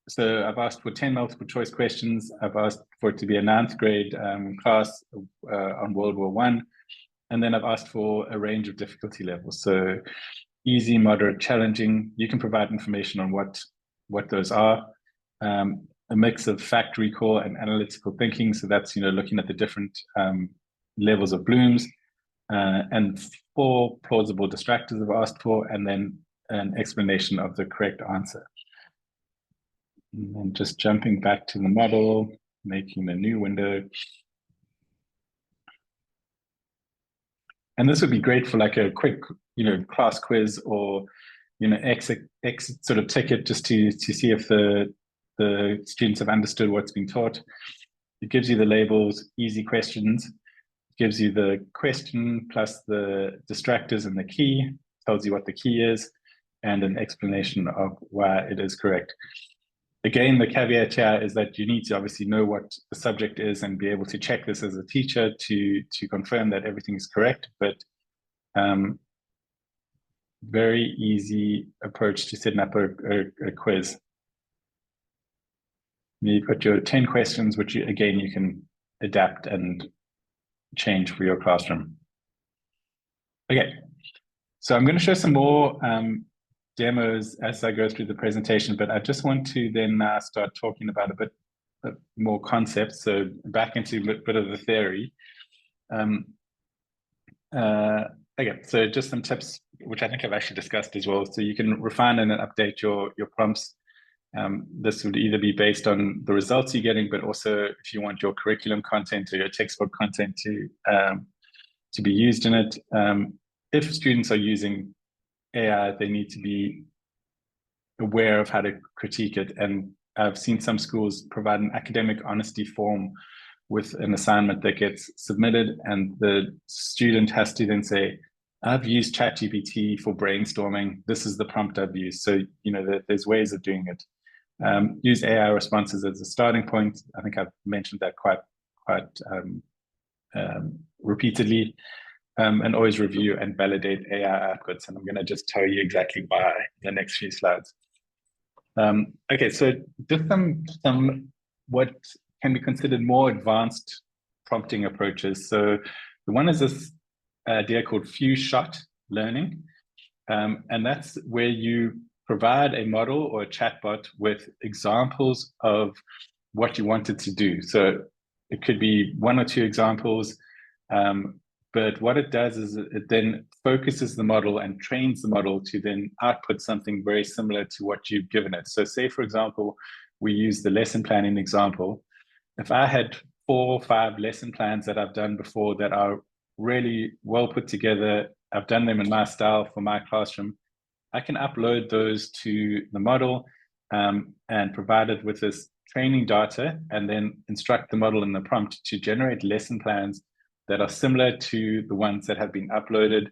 So I've asked for 10 multiple choice questions. I've asked for it to be a 9th grade class on World War I. And then I've asked for a range of difficulty levels. So easy, moderate, challenging. You can provide information on what those are. A mix of fact recall and analytical thinking. So that's, looking at the different levels of Bloom's. And 4 plausible distractors I've asked for, and then an explanation of the correct answer. And then just jumping back to the model, making a new window. And this would be great for like a quick, class quiz or, exit sort of ticket, just to see if the students have understood what's being taught. It gives you the labels, easy questions. It gives you the question plus the distractors and the key, tells you what the key is, and an explanation of why it is correct. again, the caveat here is that you need to obviously know what the subject is and be able to check this as a teacher to confirm that everything is correct. But very easy approach to setting up a quiz. You've got your 10 questions, which you can adapt and change for your classroom. Okay, so I'm going to show some more demos as I go through the presentation, but I just want to then start talking about a bit more concepts, so back into a bit of the theory. Okay, so just some tips, which I think I've actually discussed as well. So you can refine and update your prompts. This would either be based on the results you're getting, but also if you want your curriculum content or your textbook content to be used in it. If students are using AI, they need to be aware of how to critique it. And I've seen some schools provide an academic honesty form with an assignment that gets submitted, and the student has to then say, I've used ChatGPT for brainstorming. This is the prompt I've used. So, there's ways of doing it. Use AI responses as a starting point. I think I've mentioned that quite repeatedly. And always review and validate AI outputs. And I'm going to just tell you exactly why in the next few slides. Okay, so just some what can be considered more advanced prompting approaches. So the one is this idea called few-shot learning. And that's where you provide a model or a chatbot with examples of what you want it to do. So it could be 1 or 2 examples. But what it does is it then focuses the model and trains the model to then output something very similar to what you've given it. So say, for example, we use the lesson planning example. If I had 4 or 5 lesson plans that I've done before that are really well put together, I've done them in my style for my classroom, I can upload those to the model and provide it with this training data and then instruct the model in the prompt to generate lesson plans that are similar to the ones that have been uploaded,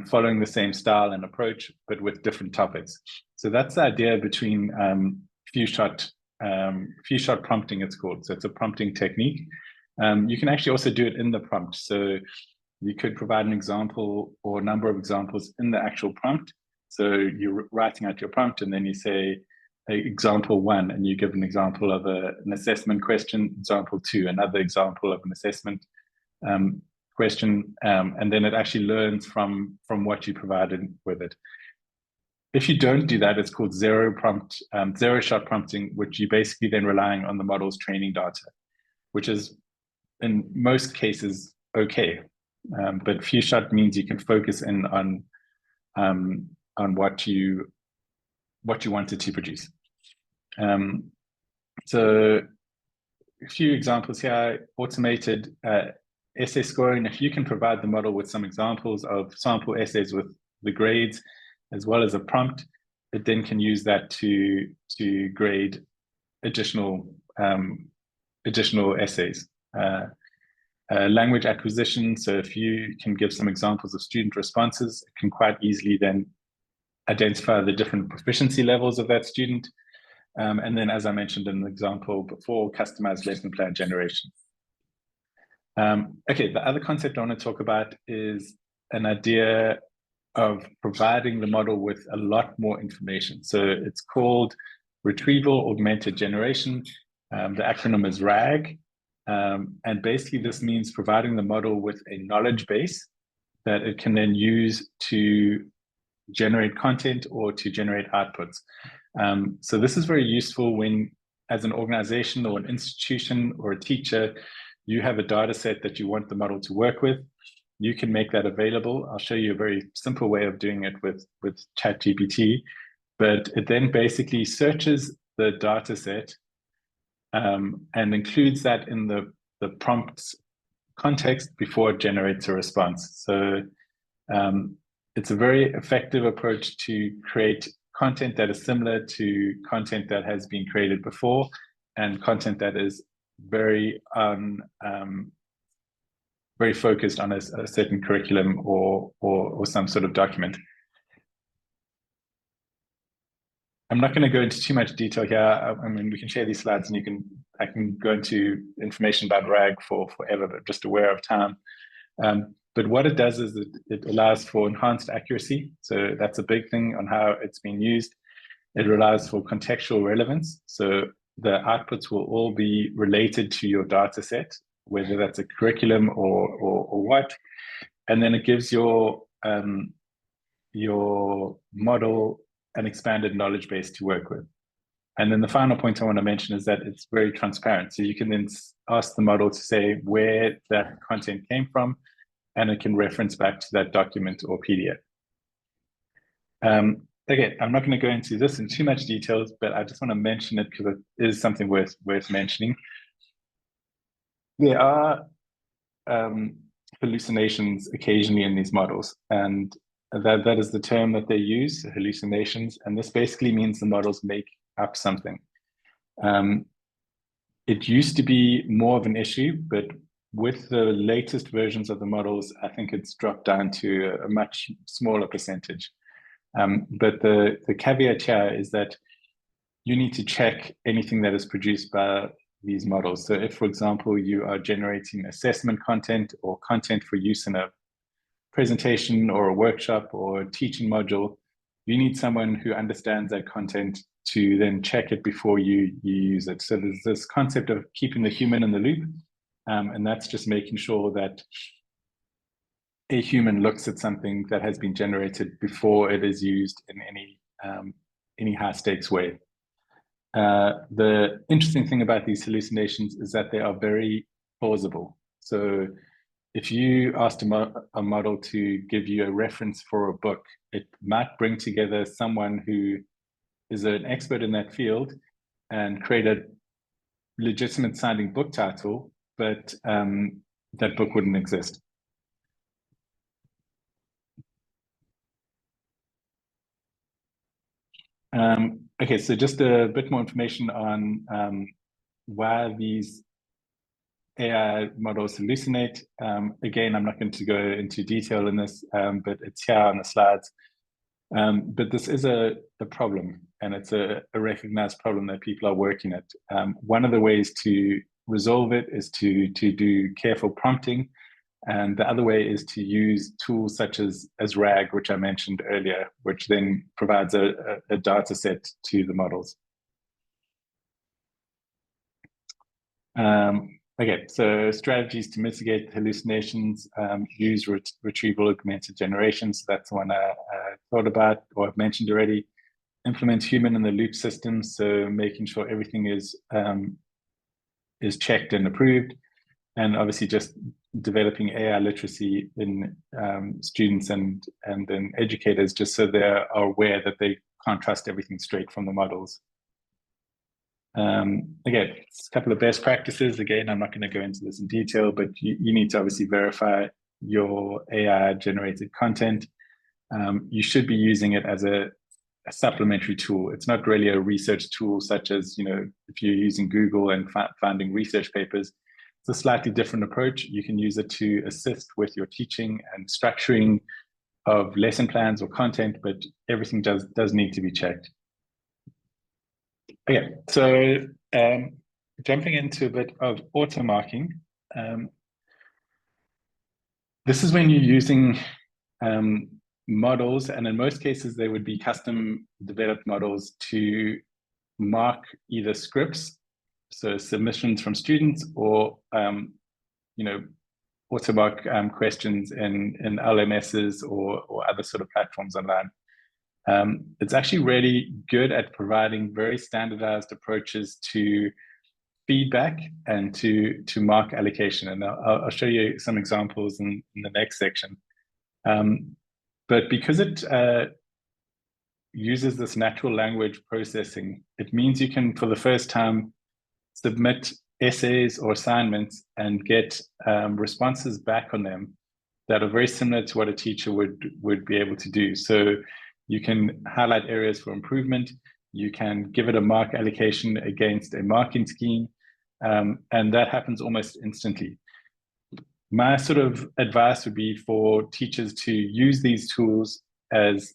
following the same style and approach, but with different topics. So that's the idea between few-shot prompting, it's called. So it's a prompting technique. You can actually also do it in the prompt. So you could provide an example or a number of examples in the actual prompt. So you're writing out your prompt and then you say, example 1, and you give an example of an assessment question, example 2, another example of an assessment question, and then it actually learns from what you provided with it. If you don't do that, it's called zero-shot prompting, which you're basically then relying on the model's training data, which is in most cases okay. But few-shot means you can focus in on what you wanted to produce. So a few examples here: automated essay scoring. If you can provide the model with some examples of sample essays with the grades, as well as a prompt, it then can use that to grade additional essays. Language acquisition. So if you can give some examples of student responses, it can quite easily then identify the different proficiency levels of that student. And then, as I mentioned in the example before, customized lesson plan generation. Okay, the other concept I want to talk about is an idea of providing the model with a lot more information. So it's called Retrieval Augmented Generation. The acronym is RAG. And basically this means providing the model with a knowledge base that it can then use to generate content or to generate outputs. So this is very useful when, as an organization or an institution or a teacher, you have a data set that you want the model to work with. You can make that available. I'll show you a very simple way of doing it with ChatGPT, but it then basically searches the data set and includes that in the prompt's context before it generates a response. So it's a very effective approach to create content that is similar to content that has been created before, and content that is very focused on a certain curriculum or some sort of document. I'm not going to go into too much detail here. I mean, we can share these slides and I can go into information about RAG for forever, but just aware of time. But what it does is it allows for enhanced accuracy. So that's a big thing on how it's been used. It allows for contextual relevance. So the outputs will all be related to your data set, whether that's a curriculum or what. And then it gives your model an expanded knowledge base to work with. And then the final point I want to mention is that it's very transparent. So you can then ask the model to say where that content came from, and it can reference back to that document or PDF. Again, I'm not going to go into this in too much details, but I just want to mention it because it is something worth mentioning. There are hallucinations occasionally in these models, and that is the term that they use, hallucinations, and this basically means the models make up something. It used to be more of an issue, but with the latest versions of the models, I think it's dropped down to a much smaller percentage. But the caveat here is that you need to check anything that is produced by these models. So if, for example, you are generating assessment content or content for use in a presentation or a workshop or a teaching module, you need someone who understands that content to then check it before you use it. So there's this concept of keeping the human in the loop, and that's just making sure that a human looks at something that has been generated before it is used in any high stakes way. The interesting thing about these hallucinations is that they are very plausible. So if you asked a model to give you a reference for a book, it might bring together someone who is an expert in that field and create a legitimate sounding book title, but that book wouldn't exist. Okay, so just a bit more information on why these AI models hallucinate. Again, I'm not going to go into detail in this, but it's here on the slides. But this is a problem, and it's a recognized problem that people are working at. One of the ways to resolve it is to do careful prompting, and the other way is to use tools such as RAG, which I mentioned earlier, which then provides a data set to the models. Okay, so strategies to mitigate hallucinations, use retrieval augmented generation. So that's the one I thought about or I've mentioned already. Implement human in the loop systems, so making sure everything is checked and approved, and obviously just developing AI literacy in students and then educators, just so they are aware that they can't trust everything straight from the models. Again, it's a couple of best practices. Again, I'm not going to go into this in detail, but you need to obviously verify your AI generated content. You should be using it as a supplementary tool. It's not really a research tool, such as, if you're using Google and finding research papers. It's a slightly different approach. You can use it to assist with your teaching and structuring of lesson plans or content, but everything does need to be checked. Okay, so jumping into a bit of auto marking. This is when you're using models, and in most cases, they would be custom developed models to mark either scripts, so submissions from students, or auto mark questions in LMSs or other sort of platforms online. It's actually really good at providing very standardized approaches to feedback and to mark allocation. And I'll show you some examples in the next section. But because it uses this natural language processing, it means you can, for the first time, submit essays or assignments and get responses back on them that are very similar to what a teacher would be able to do. So you can highlight areas for improvement. You can give it a mark allocation against a marking scheme, and that happens almost instantly. My sort of advice would be for teachers to use these tools as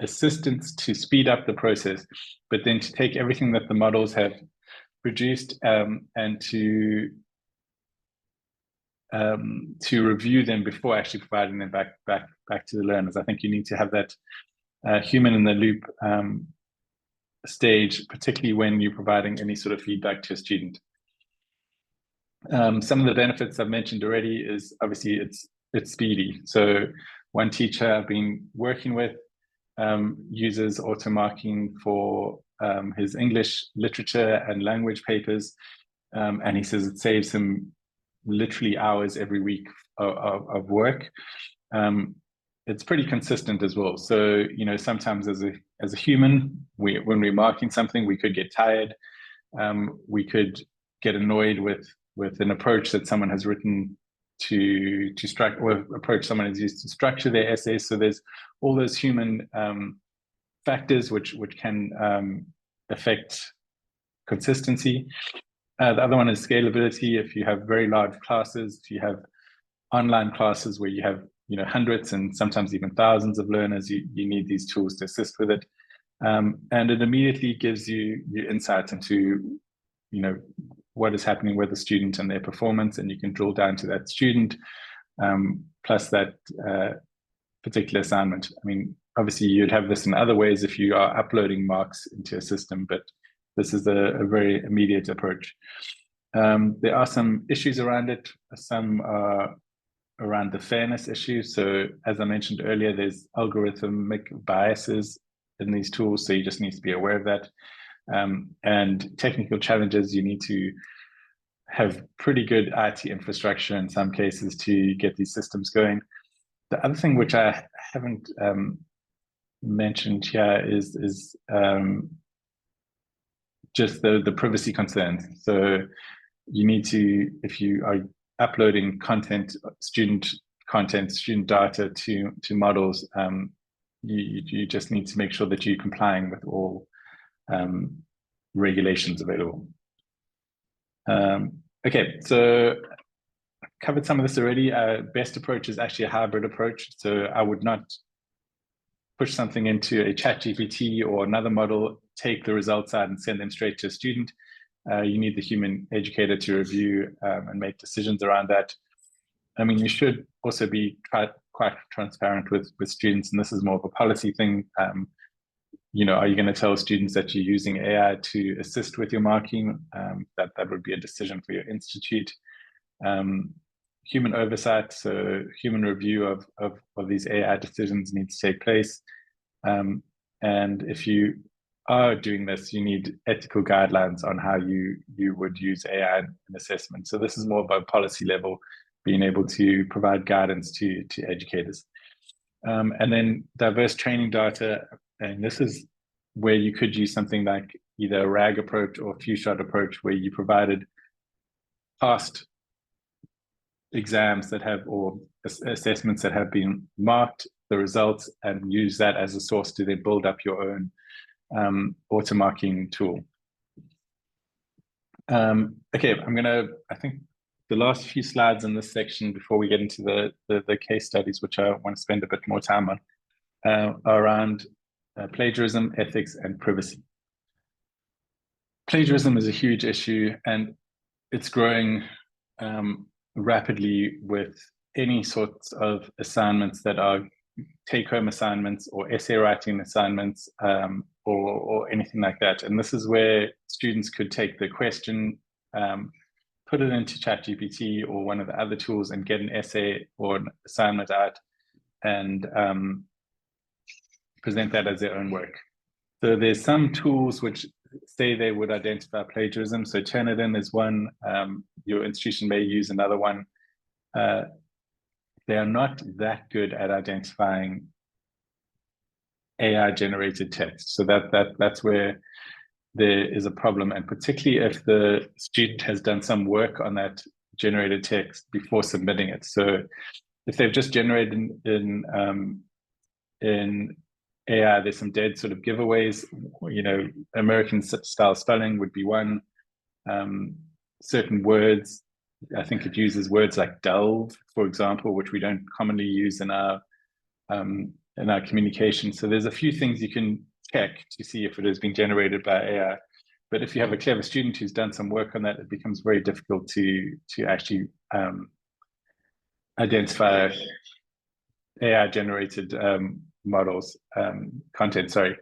assistance to speed up the process, but then to take everything that the models have produced and to review them before actually providing them back to the learners. I think you need to have that human in the loop stage, particularly when you're providing any sort of feedback to a student. Some of the benefits I've mentioned already is obviously it's speedy. So one teacher I've been working with uses auto marking for his English literature and language papers, and he says it saves him literally hours every week of work. It's pretty consistent as well. So, you know, sometimes as a human, when we're marking something, we could get tired. We could get annoyed with an approach that someone has written to structure, or approach someone has used to structure their essays. So there's all those human factors which can affect consistency. The other one is scalability. If you have very large classes, if you have online classes where you have, you know, hundreds and sometimes even thousands of learners, you need these tools to assist with it. And it immediately gives you insight into, you know, what is happening with the student and their performance, and you can drill down to that student plus that particular assignment. I mean, obviously you'd have this in other ways if you are uploading marks into a system, but this is a very immediate approach. There are some issues around it. Some are around the fairness issue. So as I mentioned earlier, there's algorithmic biases in these tools, so you just need to be aware of that. And technical challenges, you need to have pretty good IT infrastructure in some cases to get these systems going. The other thing which I haven't mentioned here is just the privacy concerns. So you need to, if you are uploading content, student data to models, you just need to make sure that you're complying with all regulations available. Okay, so I covered some of this already. Best approach is actually a hybrid approach. So I would not push something into a ChatGPT or another model, take the results out and send them straight to a student. You need the human educator to review and make decisions around that. I mean, you should also be quite transparent with students, and this is more of a policy thing. You know, are you going to tell students that you're using AI to assist with your marking? That would be a decision for your institute. Human oversight, so human review of these AI decisions needs to take place. And if you are doing this, you need ethical guidelines on how you would use AI in assessment. So this is more about policy level, being able to provide guidance to educators. And then diverse training data, and this is where you could use something like either a RAG approach or a few-shot approach, where you provided past exams that have, or assessments that have been marked, the results, and use that as a source to then build up your own auto marking tool. Okay, I think the last few slides in this section before we get into the case studies, which I want to spend a bit more time on, are around plagiarism, ethics, and privacy. Plagiarism is a huge issue, and it's growing rapidly with any sorts of assignments that are take-home assignments or essay writing assignments or anything like that. And this is where students could take the question, put it into ChatGPT or one of the other tools and get an essay or an assignment out and present that as their own work. So there's some tools which say they would identify plagiarism. So Turnitin is one, your institution may use another one. They are not that good at identifying AI generated text. So that's where there is a problem. And particularly if the student has done some work on that generated text before submitting it. So if they've just generated in AI, there's some dead sort of giveaways, you know, American style spelling would be one. Certain words, I think it uses words like delve, for example, which we don't commonly use in our in our communication. So there's a few things you can check to see if it has been generated by AI. But if you have a clever student who's done some work on that, it becomes very difficult to actually identify AI generated models, content, sorry.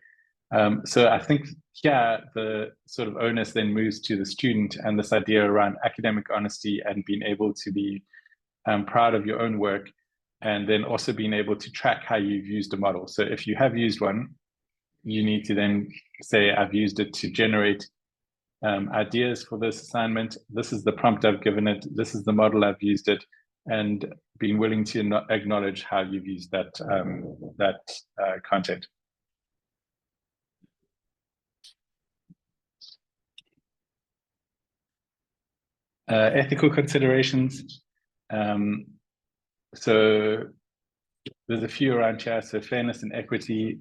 So I think the sort of onus then moves to the student, and this idea around academic honesty and being able to be proud of your own work, and then also being able to track how you've used a model. So if you have used one, you need to then say, I've used it to generate ideas for this assignment. This is the prompt I've given it. This is the model I've used it, and being willing to acknowledge how you've used that content. Ethical considerations. So there's a few around here. So fairness and equity,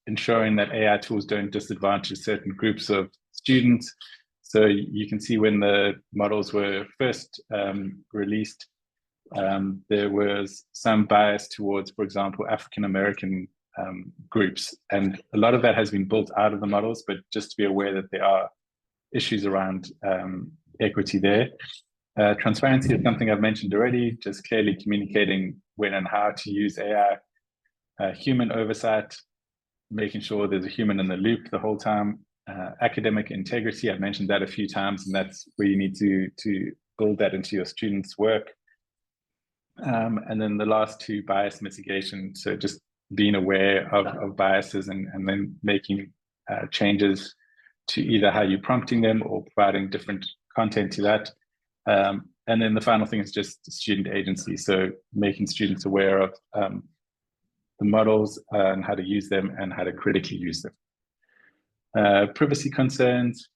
ensuring that AI tools don't disadvantage certain groups of students. So you can see when the models were first released, there was some bias towards, for example, African-American groups. And a lot of that has been built out of the models, but just to be aware that there are issues around equity there. Transparency is something I've mentioned already, just clearly communicating when and how to use AI. Human oversight, making sure there's a human in the loop the whole time. Academic integrity, I've mentioned that a few times, and that's where you need to build that into your students' work. And then the last two, bias mitigation. So just being aware of biases and then making changes to either how you're prompting them or providing different content to that. And then the final thing is just student agency. So making students aware of the models and how to use them and how to critically use them. Privacy concerns.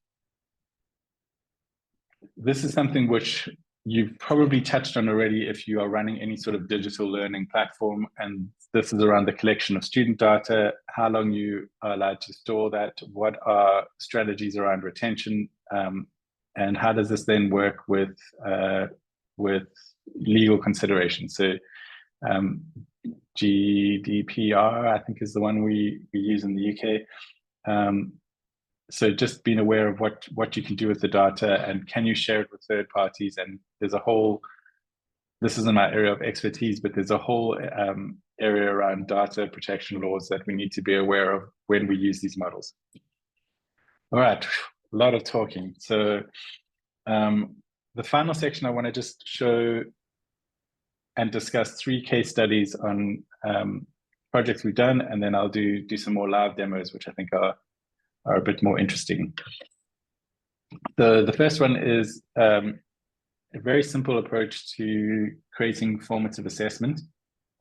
This is something which you've probably touched on already if you are running any sort of digital learning platform. And this is around the collection of student data, how long you are allowed to store that, what are strategies around retention, and how does this then work with legal considerations. So GDPR, I think, is the one we use in the UK. So just being aware of what you can do with the data, and can you share it with third parties. And there's a whole, this isn't my area of expertise, but there's a whole area around data protection laws that we need to be aware of when we use these models. All right, a lot of talking. So the final section, I want to just show and discuss 3 case studies on projects we've done, and then I'll do some more live demos, which I think are a bit more interesting. The first one is a very simple approach to creating formative assessment.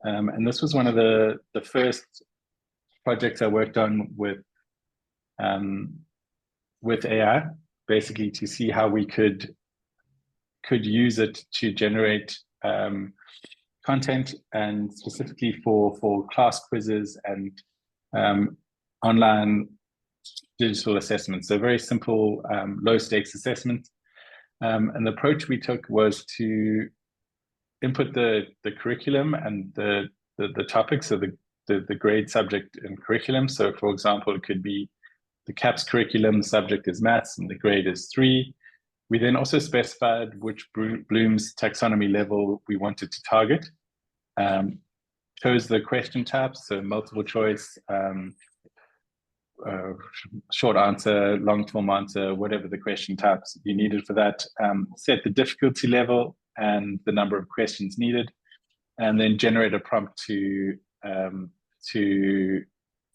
And this was one of the first projects I worked on with AI, basically to see how we could use it to generate content, and specifically for class quizzes and online digital assessment. So very simple, low stakes assessment. And the approach we took was to input the curriculum and the topics of the grade, subject, and curriculum. So for example, it could be the CAPS curriculum, the subject is maths, and the grade is 3. We then also specified which Bloom's taxonomy level we wanted to target. Chose the question types, so multiple choice, short answer, long form answer, whatever the question types you needed for that. Set the difficulty level and the number of questions needed, and then generate a prompt to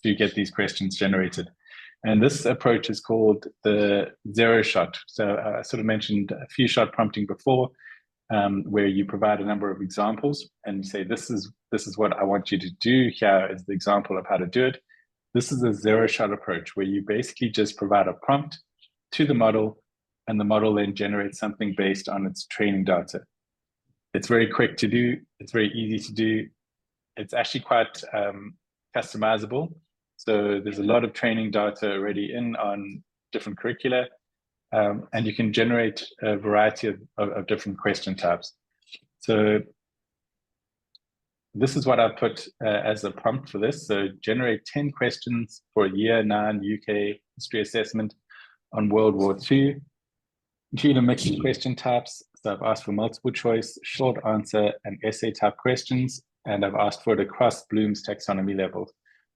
get these questions generated. And this approach is called the 0 shot. So I sort of mentioned a few shot prompting before, where you provide a number of examples and you say, this is what I want you to do. Here is the example of how to do it. This is a 0 shot approach, where you basically just provide a prompt to the model, and the model then generates something based on its training data. It's very quick to do. It's very easy to do. It's actually quite customizable. So there's a lot of training data already in on different curricula, and you can generate a variety of different question types. So this is what I put as a prompt for this. So generate 10 questions for a Year 9 UK history assessment on World War II. Include a mix of question types. So I've asked for multiple choice, short answer, and essay type questions. And I've asked for it across Bloom's taxonomy levels: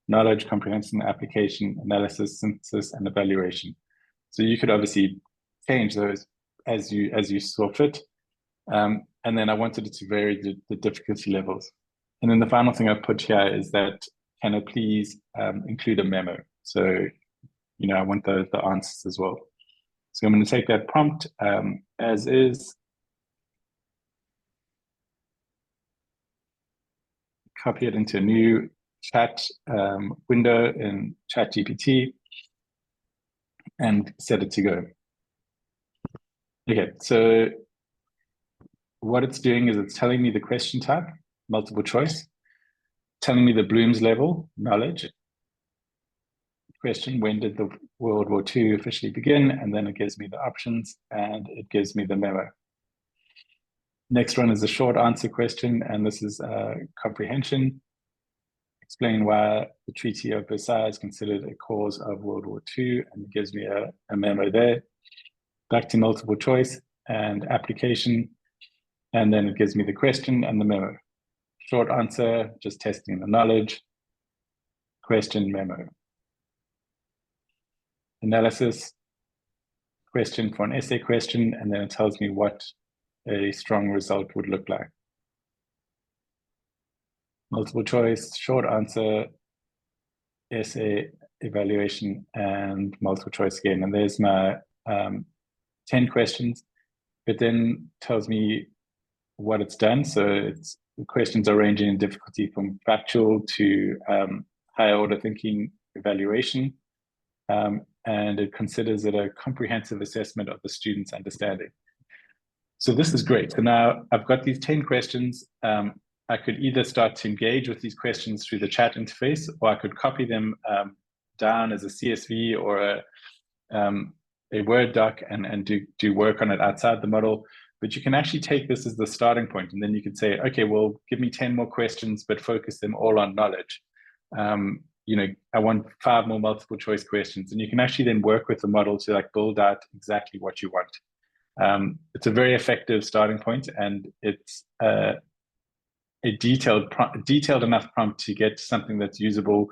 knowledge, comprehension, application, analysis, synthesis, and evaluation. So you could obviously change those as you saw fit. And then I wanted it to vary the difficulty levels. And then the final thing I've put here is that, can it please include a memo? So, I want the answers as well. So I'm going to take that prompt as is, copy it into a new chat window in ChatGPT, and set it to go. Okay, so what it's doing is it's telling me the question type, multiple choice, telling me the Bloom's level, knowledge. Question, when did the World War II officially begin? And then it gives me the options and it gives me the memo. Next one is a short answer question, and this is comprehension. Explain why the Treaty of Versailles is considered a cause of World War II, and it gives me a memo there. Back to multiple choice and application, and then it gives me the question and the memo. Short answer, just testing the knowledge. Question, memo. Analysis, question for an essay question, and then it tells me what a strong result would look like. Multiple choice, short answer, essay, evaluation, and multiple choice again. And there's my 10 questions. It then tells me what it's done. So the questions are ranging in difficulty from factual to higher order thinking evaluation. And it considers it a comprehensive assessment of the student's understanding. So this is great. So now I've got these 10 questions. I could either start to engage with these questions through the chat interface, or I could copy them down as a CSV or a Word doc and do work on it outside the model. But you can actually take this as the starting point, and then you could say, okay, well, give me 10 more questions, but focus them all on knowledge. I want 5 more multiple choice questions, and you can actually then work with the model to build out exactly what you want. It's a very effective starting point, and it's a detailed enough prompt to get something that's usable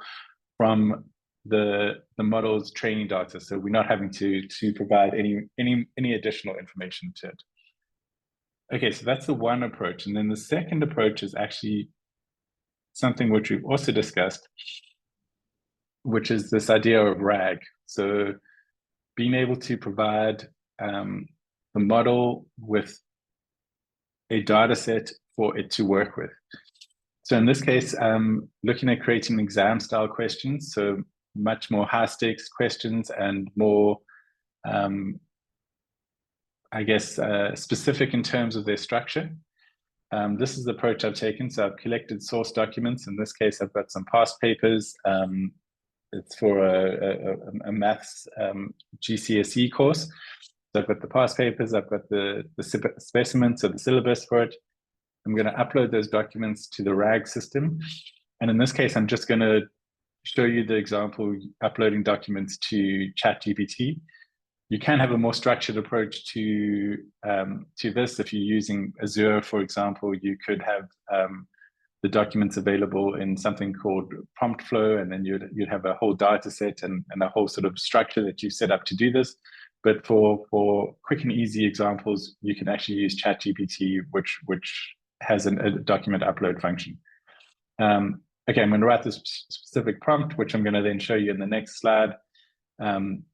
from the model's training data. So we're not having to provide any additional information to it. Okay, so that's the one approach. And then the second approach is actually something which we've also discussed, which is this idea of RAG. So being able to provide the model with a data set for it to work with. So in this case, looking at creating exam style questions, so much more high stakes questions and more, specific in terms of their structure. This is the approach I've taken. So I've collected source documents. In this case, I've got some past papers. It's for a maths GCSE course. So I've got the past papers, I've got the specimens, so the syllabus for it. I'm going to upload those documents to the RAG system. And in this case, I'm just going to show you the example uploading documents to ChatGPT. You can have a more structured approach to this. If you're using Azure, for example, you could have the documents available in something called prompt flow, and then you'd have a whole data set and a whole sort of structure that you set up to do this. But for quick and easy examples, you can actually use ChatGPT, which has a document upload function. Okay, I'm going to write this specific prompt, which I'm going to then show you in the next slide. And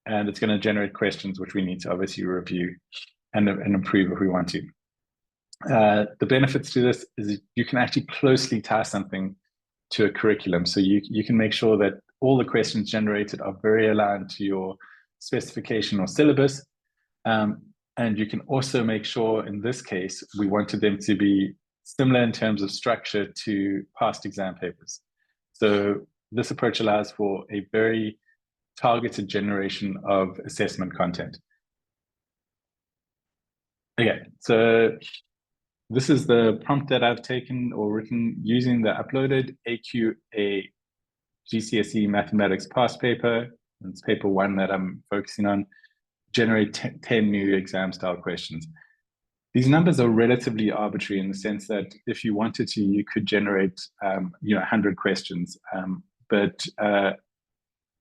it's going to generate questions, which we need to obviously review and improve if we want to. The benefits to this is you can actually closely tie something to a curriculum. So you can make sure that all the questions generated are very aligned to your specification or syllabus. And you can also make sure, in this case, we wanted them to be similar in terms of structure to past exam papers. So this approach allows for a very targeted generation of assessment content. Okay, so this is the prompt that I've taken or written using the uploaded AQA GCSE mathematics past paper. It's paper 1 that I'm focusing on. Generate 10 new exam style questions. These numbers are relatively arbitrary in the sense that if you wanted to, you could generate 100 questions. But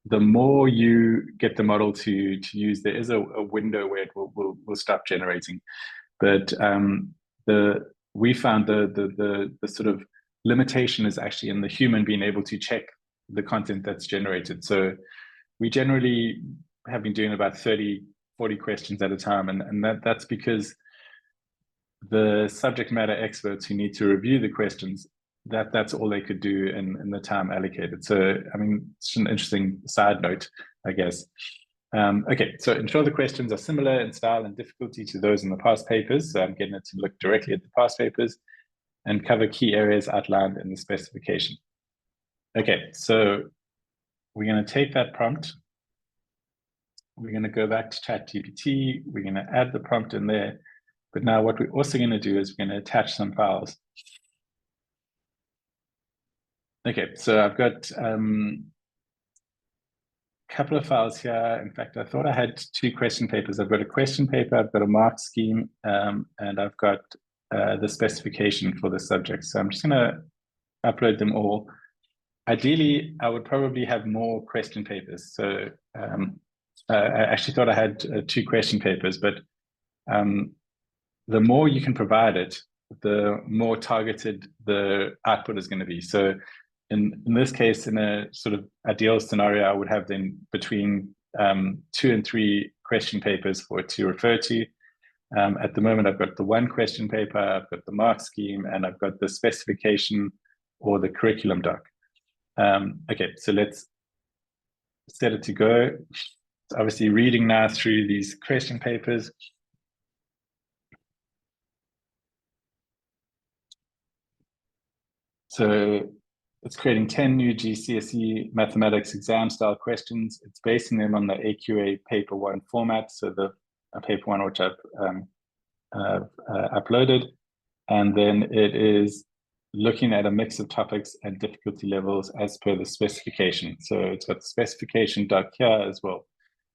the more you get the model to use, there is a window where it will stop generating. But we found the sort of limitation is actually in the human being able to check the content that's generated. So we generally have been doing about 30, 40 questions at a time, and that's because the subject matter experts who need to review the questions, that's all they could do in the time allocated. So, I mean, it's an interesting side note, I guess. Okay, so ensure the questions are similar in style and difficulty to those in the past papers. So I'm getting it to look directly at the past papers and cover key areas outlined in the specification. Okay, so we're going to take that prompt. We're going to go back to ChatGPT. We're going to add the prompt in there. But now what we're also going to do is we're going to attach some files. Okay, so I've got a couple of files here. In fact, I thought I had 2 question papers. I've got a question paper, I've got a mark scheme, and I've got the specification for the subject. So I'm just going to upload them all. Ideally, I would probably have more question papers. So I actually thought I had 2 question papers, but the more you can provide it, the more targeted the output is going to be. So in this case, in a sort of ideal scenario, I would have then between 2 and 3 question papers for it to refer to. At the moment, I've got the 1 question paper, I've got the mark scheme, and I've got the specification or the curriculum doc. Okay, so let's set it to go. It's obviously reading now through these question papers. So it's creating 10 new GCSE mathematics exam style questions. It's basing them on the AQA paper 1 format. So the paper 1, which I've uploaded. And then it is looking at a mix of topics and difficulty levels as per the specification. So it's got the specification doc here as well.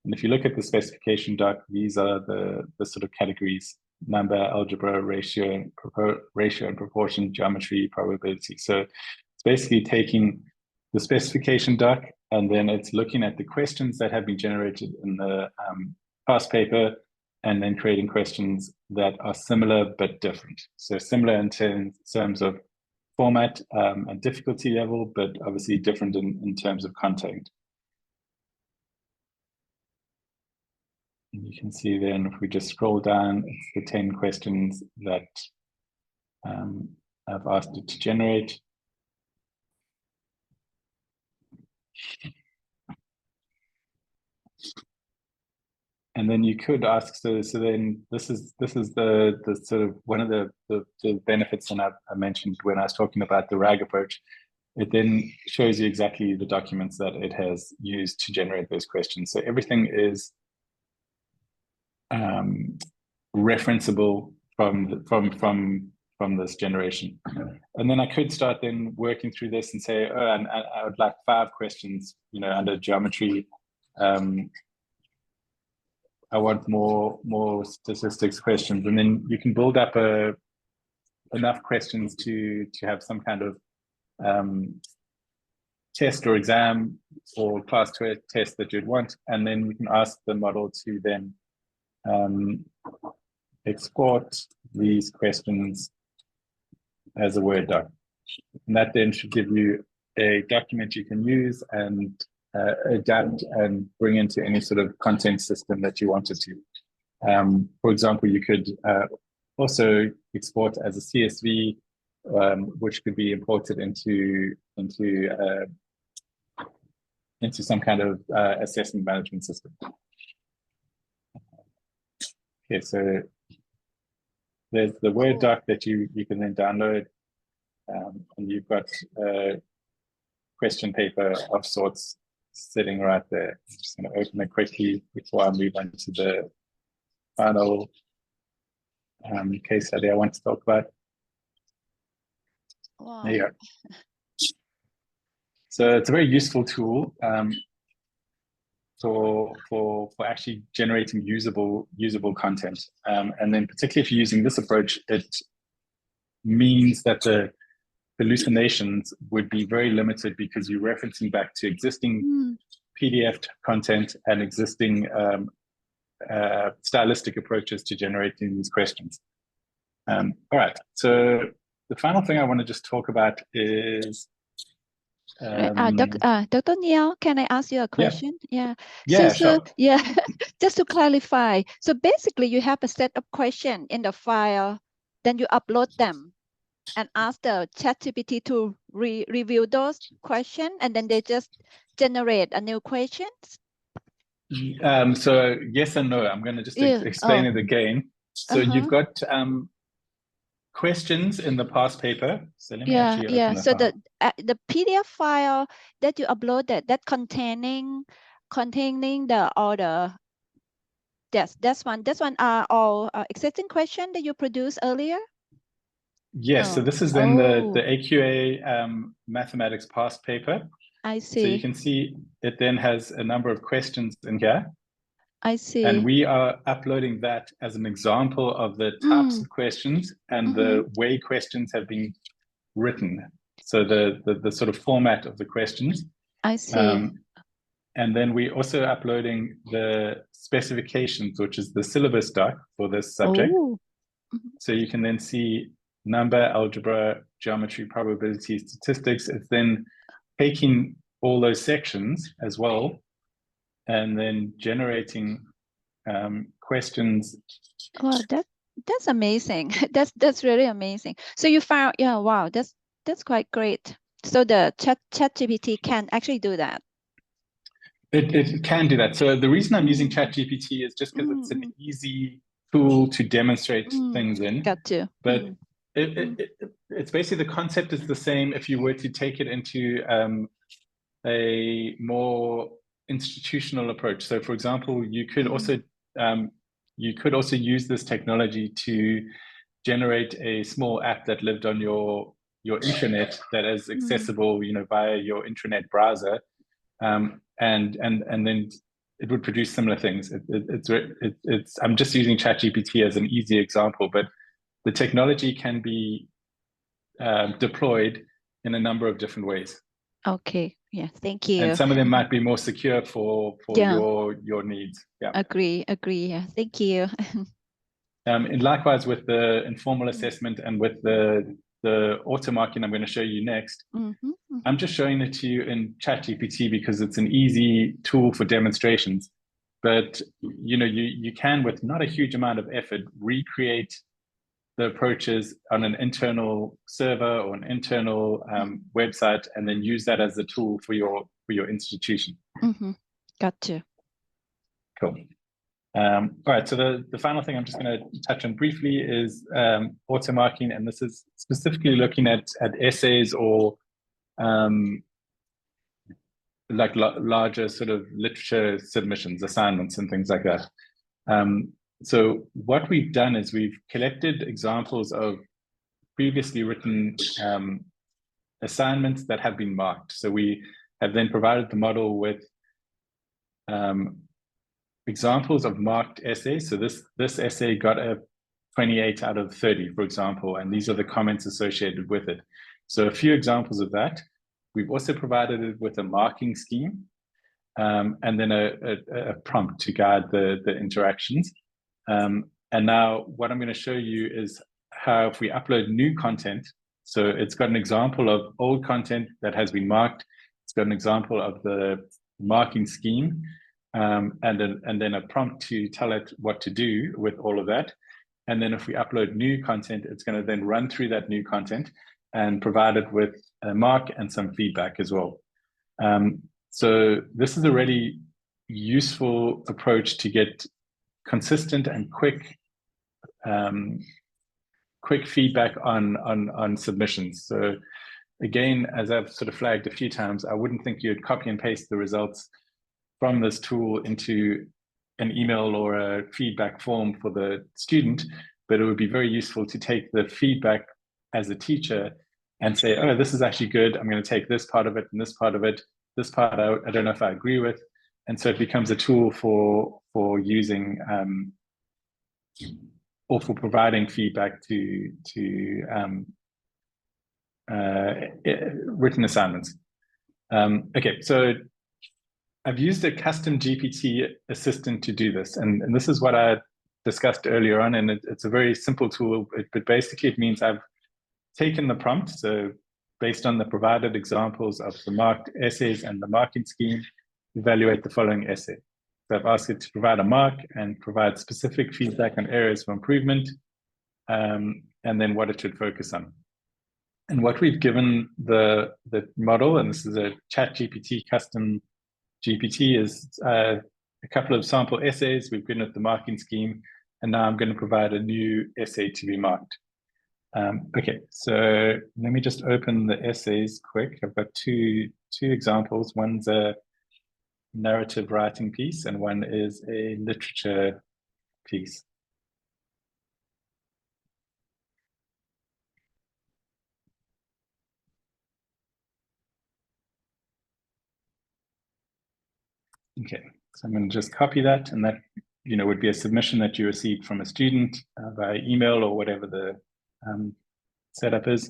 And if you look at the specification doc, these are the sort of categories: number, algebra, ratio and proportion, geometry, probability. So it's basically taking the specification doc and then it's looking at the questions that have been generated in the past paper and then creating questions that are similar but different. So similar in terms of format and difficulty level, but obviously different in terms of content. And you can see then if we just scroll down, it's the 10 questions that I've asked it to generate. And then you could ask, so then this is the sort of one of the benefits, and I mentioned when I was talking about the RAG approach. It then shows you exactly the documents that it has used to generate those questions. So everything is referenceable from this generation. And then I could start then working through this and say, oh, and I would like 5 questions, under geometry. I want more statistics questions, and then you can build up enough questions to have some kind of test or exam or class test that you'd want, and then you can ask the model to then export these questions as a Word doc. And that then should give you a document you can use and adapt and bring into any sort of content system that you wanted to. For example, you could also export as a CSV, which could be imported into some kind of assessment management system. Okay, so there's the Word doc that you can then download, and you've got a question paper of sorts sitting right there. I'm just going to open it quickly before I move on to the final case study I want to talk about. Wow. There you go. So it's a very useful tool for actually generating usable content. And then particularly if you're using this approach, it means that the hallucinations would be very limited because you're referencing back to existing PDF content and existing stylistic approaches to generating these questions. All right, so the final thing I want to just talk about is Dr. Neil, can I ask you a question? Yeah. Yeah, So sure. yeah, just to clarify. So basically you have a set of questions in the file, then you upload them and ask the ChatGPT to review those questions, and then they just generate a new questions? So yes and no. I'm going to just explain it again. So you've got questions in the past paper. So let me actually open the So file. the PDF file that you uploaded, that containing the order. Yes, that's one are all existing questions that you produced earlier. Yes, so this is in the AQA mathematics past paper. I see. So you can see it then has a number of questions in here. I see. And we are uploading that as an example of the types of questions and the way questions have been written. So the sort of format of the questions. I see. And then we're also uploading the specifications, which is the syllabus doc for this subject. So you can then see number, algebra, geometry, probability, statistics. It's then taking all those sections as well and then generating questions. Wow, that's amazing. That's really amazing. So you found, yeah, wow, that's quite great. So the ChatGPT can actually do that. It can do that. So the reason I'm using ChatGPT is just because it's an easy tool to demonstrate things in. Got to. But it's basically the concept is the same if you were to take it into a more institutional approach. So for example, you could also use this technology to generate a small app that lived on your intranet that is accessible, via your intranet browser, and then it would produce similar things. I'm just using ChatGPT as an easy example, but the technology can be deployed in a number of different ways. Okay. Yeah. Thank you. And some of them might be more secure for your needs. Yeah. Agree. Yeah. Thank you. And likewise with the informal assessment and with the auto marking I'm going to show you next. I'm just showing it to you in ChatGPT because it's an easy tool for demonstrations. But you can, with not a huge amount of effort, recreate the approaches on an internal server or an internal website, and then use that as a tool for your institution. Got you. Cool. All right, so the final thing I'm just going to touch on briefly is auto marking, and this is specifically looking at essays or like larger sort of literature submissions, assignments, and things like that. So what we've done is we've collected examples of previously written assignments that have been marked. So we have then provided the model with examples of marked essays. So this essay got a 28 out of 30, for example, and these are the comments associated with it. So a few examples of that. We've also provided it with a marking scheme and then a prompt to guide the interactions. And now what I'm going to show you is how if we upload new content, so it's got an example of old content that has been marked. It's got an example of the marking scheme, and then a prompt to tell it what to do with all of that. And then if we upload new content, it's going to then run through that new content and provide it with a mark and some feedback as well. So this is a really useful approach to get consistent and quick feedback on submissions. So again, as I've sort of flagged a few times, I wouldn't think you'd copy and paste the results from this tool into an email or a feedback form for the student, but it would be very useful to take the feedback as a teacher and say, oh, this is actually good. I'm going to take this part of it and this part of it. This part I don't know if I agree with. And so it becomes a tool for using or for providing feedback to written assignments. Okay, so I've used a custom GPT assistant to do this. And this is what I discussed earlier on. And it's a very simple tool, but basically it means I've taken the prompt. So based on the provided examples of the marked essays and the marking scheme, evaluate the following essay. So I've asked it to provide a mark and provide specific feedback on areas for improvement, and then what it should focus on. And what we've given the model, and this is a ChatGPT custom GPT, is a couple of sample essays. We've given it the marking scheme, and now I'm going to provide a new essay to be marked. Okay, so let me just open the essays quick. I've got two examples. One's a narrative writing piece, and one is a literature piece. Okay, so I'm going to just copy that, and that would be a submission that you received from a student via email or whatever the setup is.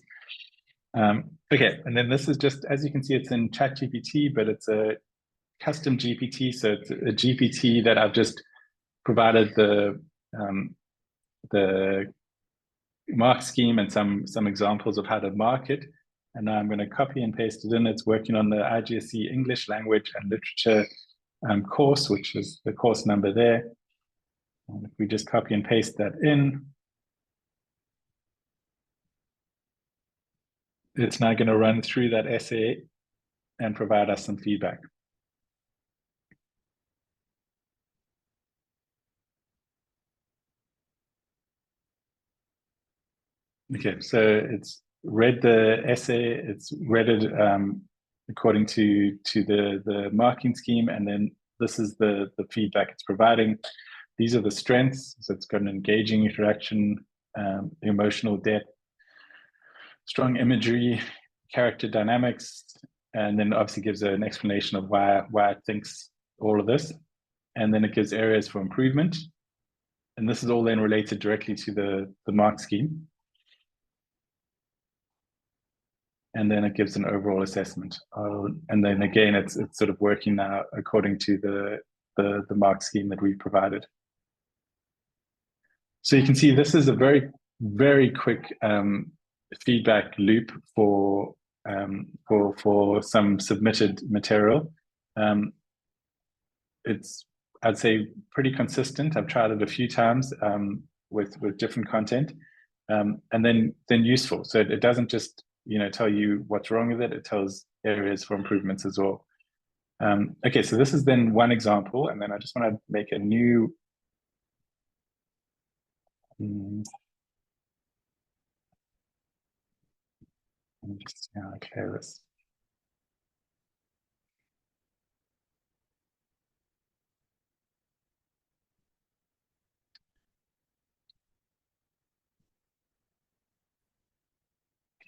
Okay, and then this is just, as you can see, it's in ChatGPT, but it's a custom GPT. So it's a GPT that I've just provided the mark scheme and some examples of how to mark it. And now I'm going to copy and paste it in. It's working on the IGCSE English Language and Literature course, which is the course number there. And if we just copy and paste that in, it's now going to run through that essay and provide us some feedback. Okay, so it's read the essay, it's read it according to the marking scheme, and then this is the feedback it's providing. These are the strengths, so it's got an engaging interaction, emotional depth, strong imagery, character dynamics, and then obviously gives an explanation of why it thinks all of this. And then it gives areas for improvement. And this is all then related directly to the mark scheme. And then it gives an overall assessment. And then again, it's sort of working now according to the mark scheme that we've provided. So you can see this is a very, very quick feedback loop for some submitted material. It's, I'd say, pretty consistent. I've tried it a few times with different content, and then useful. So it doesn't just tell you what's wrong with it. It tells areas for improvements as well. Okay, so this is then one example, and then I just want to make a new. Let me just see how I clear this.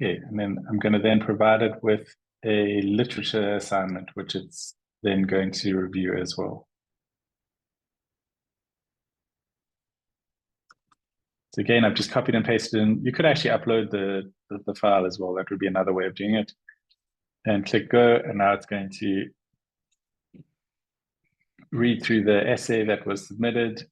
Okay, and then I'm going to then provide it with a literature assignment, which it's then going to review as well. So again, I've just copied and pasted in. You could actually upload the file as well. That would be another way of doing it. And click go, and now it's going to read through the essay that was submitted.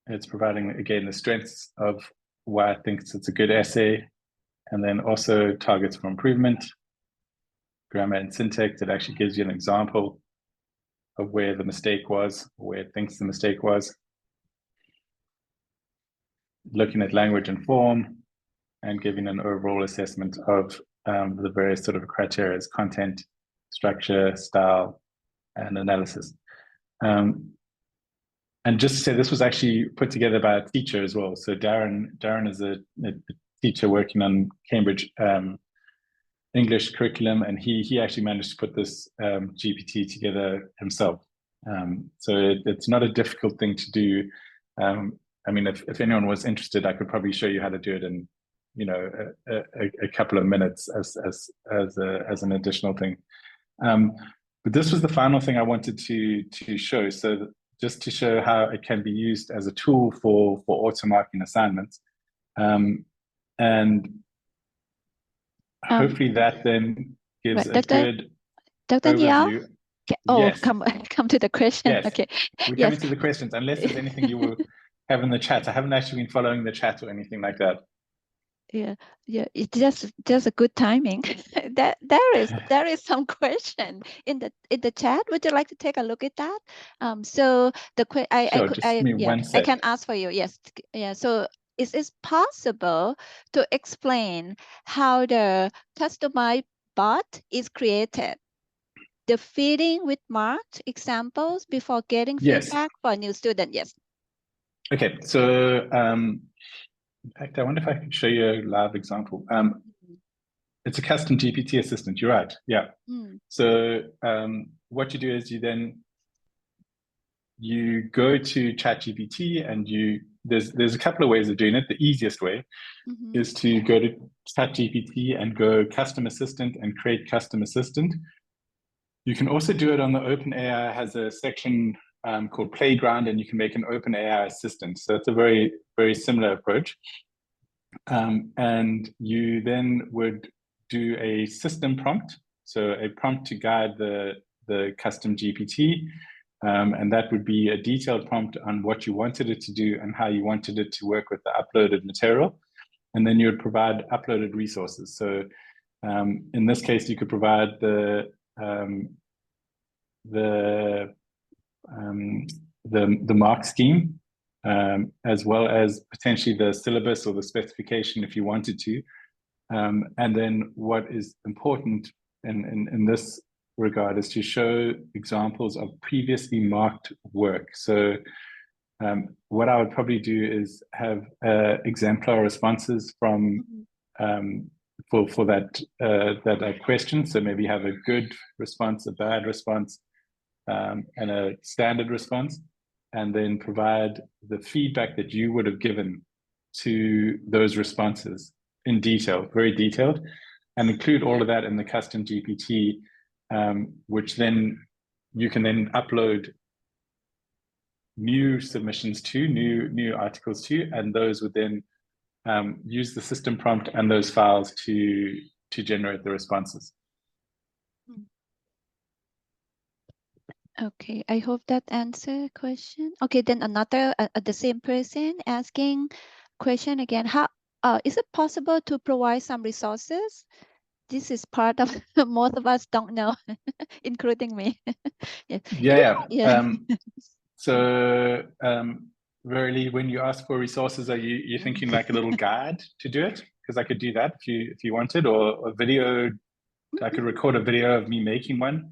It's providing, again, the strengths of why it thinks it's a good essay, and then also targets for improvement, grammar and syntax. It actually gives you an example of where the mistake was, where it thinks the mistake was. Looking at language and form, and giving an overall assessment of the various sort of criteria: content, structure, style, and analysis. And just to say, this was actually put together by a teacher as well. So Darren is a teacher working on Cambridge English curriculum, and he actually managed to put this GPT together himself. So it's not a difficult thing to do. I mean, if anyone was interested, I could probably show you how to do it in, you know, a couple of minutes as an additional thing. But this was the final thing I wanted to show. So just to show how it can be used as a tool for auto marking assignments, and hopefully that then gives right, a good Dr. Niall? overview. Oh, Yes. come to the question. Yes. Okay. We're Yes. coming to the questions, unless there's anything you will have in the chat. I haven't actually been following the chat or anything like that. Yeah, it's just a good timing. There is some question in the chat. Would you like to take a look at that? So the Sure, just give me one I sec. can ask for you. Yes, yeah. So is it possible to explain how the customized bot is created? The feeding with marked examples before getting Yes. feedback for a new student. Yes. Okay, so in fact, I wonder if I can show you a live example. It's a custom GPT assistant. You're right. Yeah. So what you do is you go to ChatGPT and there's a couple of ways of doing it. The easiest way is to go to ChatGPT and go custom assistant and create custom assistant. You can also do it on the OpenAI has a section called Playground, and you can make an OpenAI assistant. So it's a very, very similar approach. And you then would do a system prompt. So a prompt to guide the custom GPT. And that would be a detailed prompt on what you wanted it to do and how you wanted it to work with the uploaded material. And then you would provide uploaded resources. So in this case, you could provide the mark scheme, as well as potentially the syllabus or the specification if you wanted to. And then what is important in this regard is to show examples of previously marked work. So what I would probably do is have exemplar responses from for that question. So maybe have a good response, a bad response, and a standard response, and then provide the feedback that you would have given to those responses in detail, very detailed, and include all of that in the custom GPT, which then you can then upload new submissions to, new articles to, and those would then use the system prompt and those files to generate the responses. Okay, I hope that answered question. Okay, then another the same person asking question again. How is it possible to provide some resources? This is part of most of us don't know, including me. Yeah. So Verily, when you ask for resources, are you thinking like a little guide to do it? Because I could do that if you wanted, or a video. I could record a video of me making one.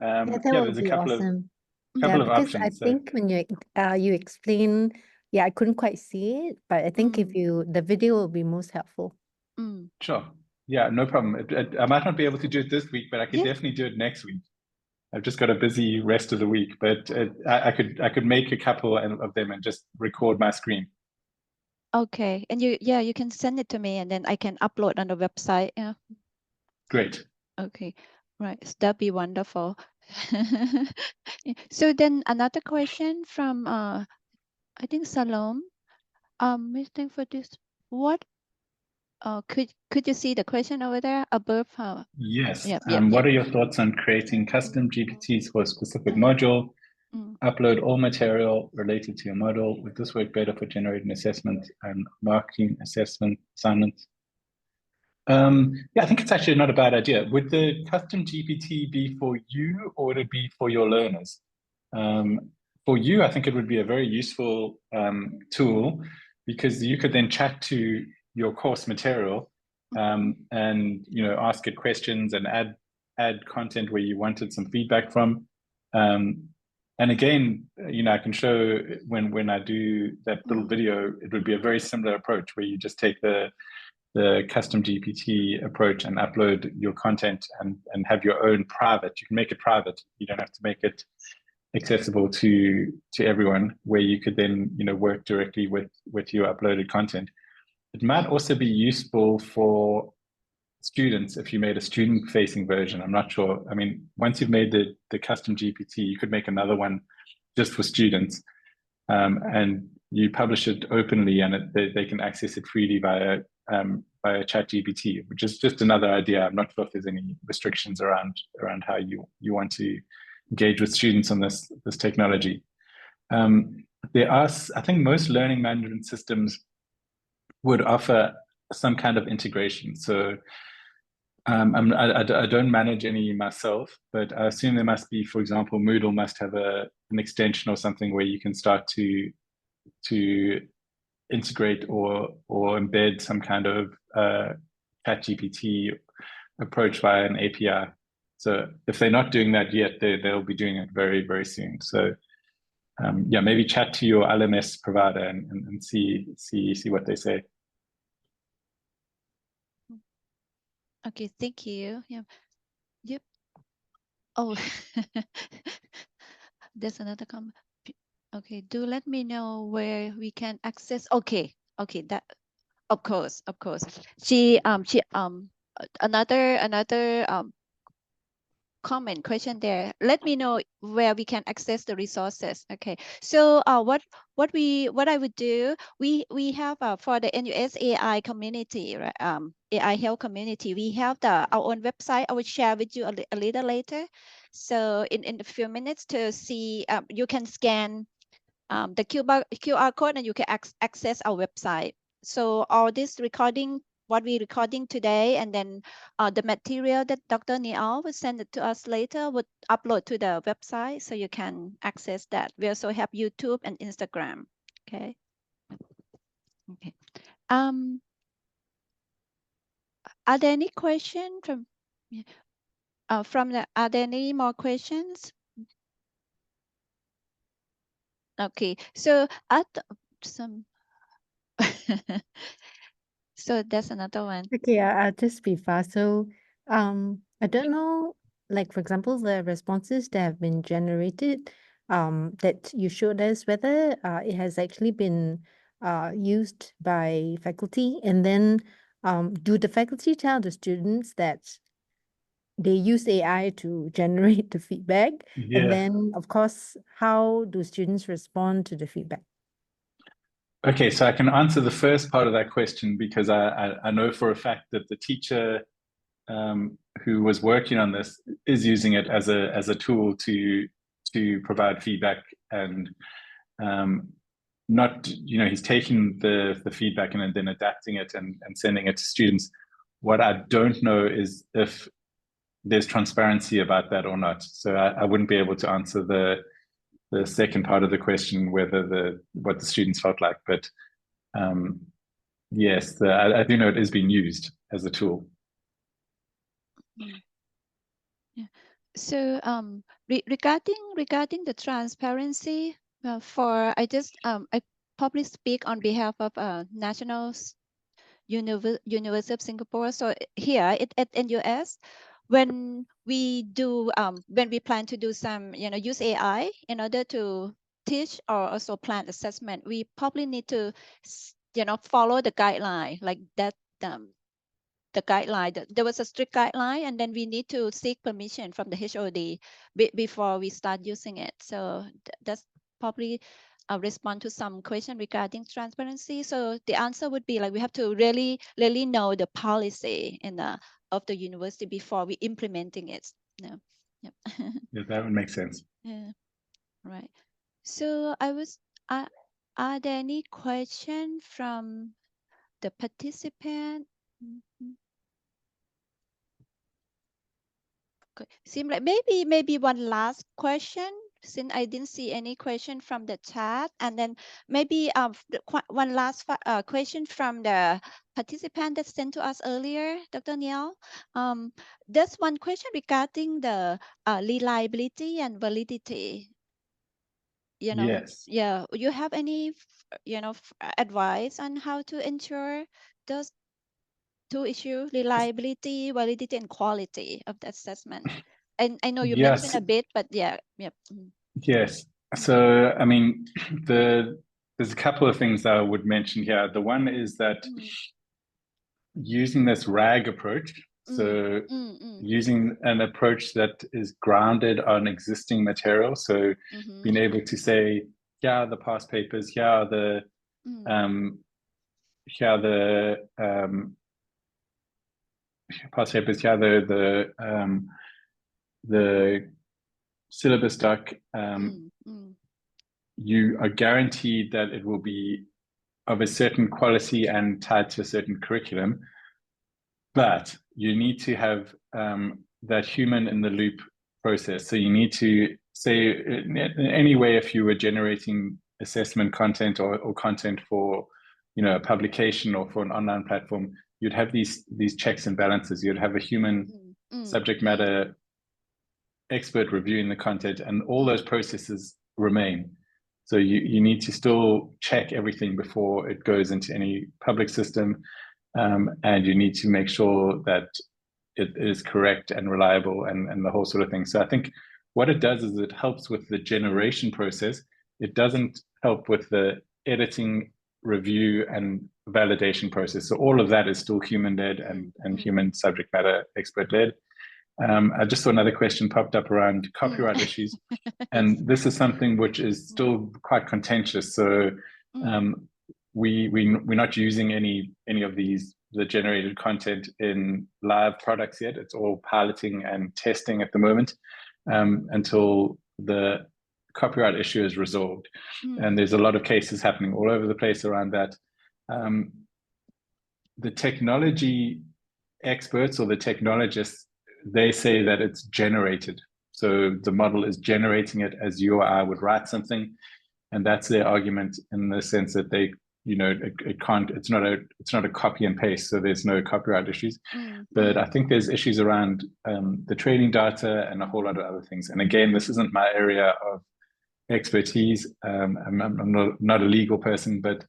Yeah, that would there's a be couple awesome. of Because options. I think when you explain, I couldn't quite see it, but I think if the video will be most helpful. Sure. Yeah, no problem. I might not be able to do it this week, but I could definitely do it next week. I've just got a busy rest of the week, but I could make a couple of them and just record my screen. Okay, and you can send it to me, and then I can upload on the website. Yeah. Great. Okay, right. That'd be wonderful. So then another question from I think Salom. Waiting for this. What? Could you see the question over there above? Yes. What are your thoughts on creating custom GPTs for a specific module? Upload all material related to your model. Would this work better for generating assessment and marking assessment assignments? I think it's actually not a bad idea. Would the custom GPT be for you, or would it be for your learners? For you, I think it would be a very useful tool, because you could then chat to your course material and ask it questions and add content where you wanted some feedback from. And again, I can show when I do that little video, it would be a very similar approach where you just take the custom GPT approach and upload your content and have your own private. You can make it private. You don't have to make it accessible to everyone, where you could then work directly with your uploaded content. It might also be useful for students if you made a student-facing version. I'm not sure. I mean, once you've made the custom GPT, you could make another one just for students, and you publish it openly, and they can access it freely via ChatGPT, which is just another idea. I'm not sure if there's any restrictions around how you want to engage with students on this technology. There are, I think, most learning management systems would offer some kind of integration. So I don't manage any myself, but I assume there must be, for example, Moodle must have an extension or something where you can start to integrate or embed some kind of ChatGPT approach via an API. So if they're not doing that yet, they'll be doing it very, very soon. So yeah, maybe chat to your LMS provider and see what they say. Okay, thank you. Yeah. Yep. Oh, there's another comment. Okay, do let me know where we can access. Okay, that of course. She another comment question there. Let me know where we can access the resources. Okay, so what I would do, we have for the NUS AI community, right? AI health community, we have our own website. I will share with you a little later. So in a few minutes to see, you can scan the QR code and you can access our website. So all this recording, what we're recording today, and then the material that Dr. Niall will send it to us later would upload to the website, so you can access that. We also have YouTube and Instagram. Okay. Okay. Are there any questions from are there any more questions? Okay. So some. So that's another one. Okay, I'll just be fast. So, I don't know, like for example, the responses that have been generated, that you showed us, whether it has actually been used by faculty, and then do the faculty tell the students that they use AI to generate the feedback? Yeah. And then, of course, how do students respond to the feedback? Okay, so I can answer the first part of that question because I know for a fact that the teacher who was working on this is using it as a tool to provide feedback, and not, he's taking the feedback and then adapting it and sending it to students. What I don't know is if there's transparency about that or not. So I wouldn't be able to answer the second part of the question, whether what the students felt like, but yes, I do know it is being used as a tool. Yeah. So regarding the transparency, I probably speak on behalf of National University of Singapore. So here at NUS, when we plan to do some use AI in order to teach or also plan assessment, we probably need to follow the guideline like that. The guideline, there was a strict guideline, and then we need to seek permission from the HOD before we start using it. So that's probably respond to some question regarding transparency. So the answer would be like, we have to really know the policy of the university before we implementing it. No. Yep. Yeah, that would make sense. Yeah. Right. So are there any question from the participant? Okay. Seem like maybe one last question, since I didn't see any question from the chat, and then maybe one last question from the participant that sent to us earlier, Dr. Niall. There's one question regarding the reliability and validity. Yes. Yeah. You have any advice on how to ensure those two issues: reliability, validity, and quality of the assessment? And I know you mentioned a bit, but yeah. Yes. So, I mean, there's a couple of things that I would mention here. The one is that using this RAG approach, so using an approach that is grounded on existing material, so being able to say, here are the past papers, here are the past papers, here are the syllabus doc, you are guaranteed that it will be of a certain quality and tied to a certain curriculum, but you need to have that human in the loop process. So you need to say, in any way, if you were generating assessment content or content for, a publication or for an online platform, you'd have these checks and balances. You'd have a human subject matter expert reviewing the content, and all those processes remain. So you need to still check everything before it goes into any public system, and you need to make sure that it is correct and reliable and the whole sort of thing. So I think what it does is it helps with the generation process. It doesn't help with the editing, review, and validation process. So all of that is still human-led and human subject matter expert-led. I just saw another question popped up around copyright issues, and this is something which is still quite contentious. So we're not using any of the generated content in live products yet. It's all piloting and testing at the moment until the copyright issue is resolved. And there's a lot of cases happening all over the place around that. The technology experts or the technologists, they say that it's generated. So the model is generating it as you or I would write something. And that's their argument, in the sense that they, it can't, it's not a copy and paste. So there's no copyright issues. But I think there's issues around the training data and a whole lot of other things. And again, this isn't my area of expertise. I'm not a legal person, but